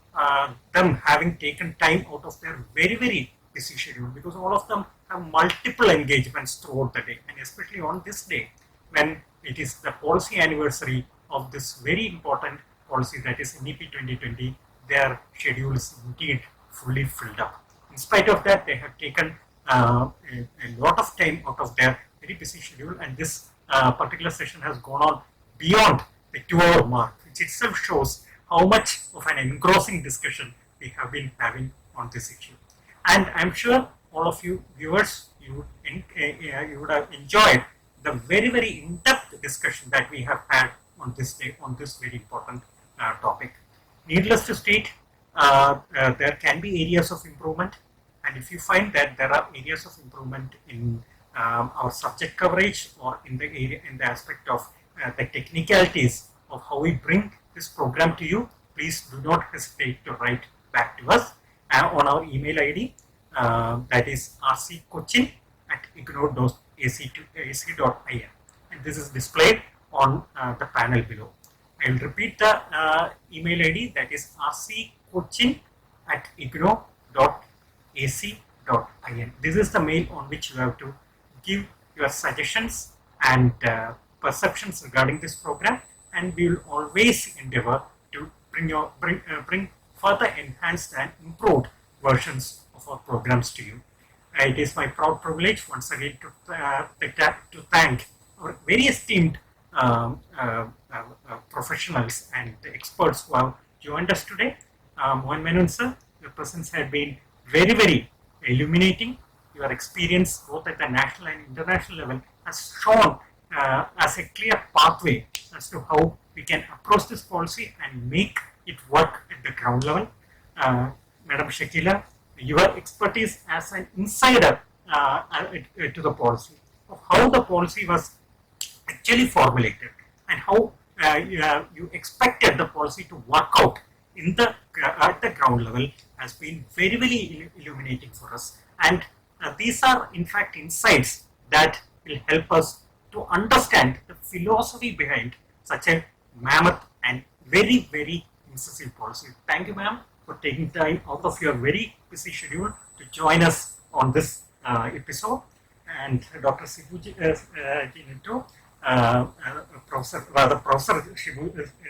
them having taken time out of their very, very busy schedule, because all of them have multiple engagements throughout the day, and especially on this day when it is the policy anniversary of this very important policy, that is NEP 2020, their schedule is indeed fully filled up. In spite of that, they have taken a lot of time out of their very busy schedule, and this particular session has gone on beyond the 2-hour mark, which itself shows how much of an engrossing discussion we have been having on this issue. And I'm sure all of you viewers, you would have enjoyed the very, very in-depth discussion that we have had on this day, on this very important topic. Needless to state, there can be areas of improvement, and if you find that there are areas of improvement in our subject coverage or in the aspect of the technicalities of how we bring this program to you, please do not hesitate to write back to us on our email ID, that is rccochin@ignore.ac.in, and this is displayed on the panel below. I will repeat the email ID, that is rccochin@ignore.ac.in. This is the mail on which you have to give your suggestions and perceptions regarding this program, and we will always endeavor to bring further enhanced and improved versions of our programs to you. It is my proud privilege once again to thank our very esteemed professionals and experts who have joined us today. Mohan Menon sir, your presence had been very, very illuminating. Your experience both at the national and international level has shown as a clear pathway as to how we can approach this policy and make it work at the ground level. Madam Shakila, your expertise as an insider to the policy, of how the policy was actually formulated and how you expected the policy to work out at the ground level, has been very, very illuminating for us. And these are in fact insights that will help us to understand the philosophy behind such a mammoth and very, very incisive policy. Thank you, ma'am, for taking time out of your very busy schedule to join us on this episode. And Dr. Sibuji Hinto, Professor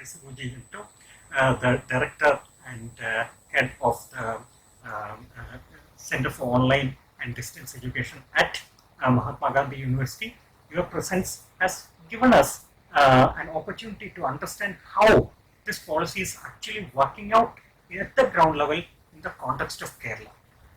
Sibuji Hinto, the director and head of the Center for Online and Distance Education at Mahatma Gandhi University. Your presence has given us an opportunity to understand how this policy is actually working out at the ground level in the context of Kerala,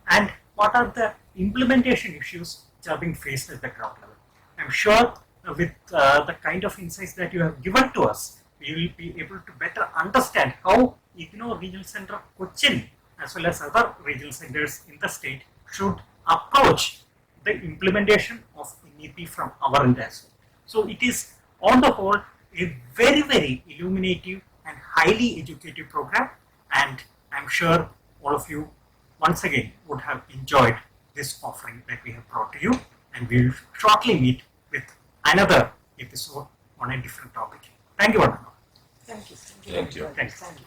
and what are the implementation issues which are being faced at the ground level. I'm sure with the kind of insights that you have given to us, we will be able to better understand how IGNOU Regional Center Cochin as well as other regional centers in the state should approach the implementation of NEP from our end as well. So it is on the whole a very, very illuminative and highly educative program, and I'm sure all of you once again would have enjoyed this offering that we have brought to you, and we will shortly meet with another episode on a different topic. Thank you, Varnama. Thank you. Thank you. Thanks. Thank you.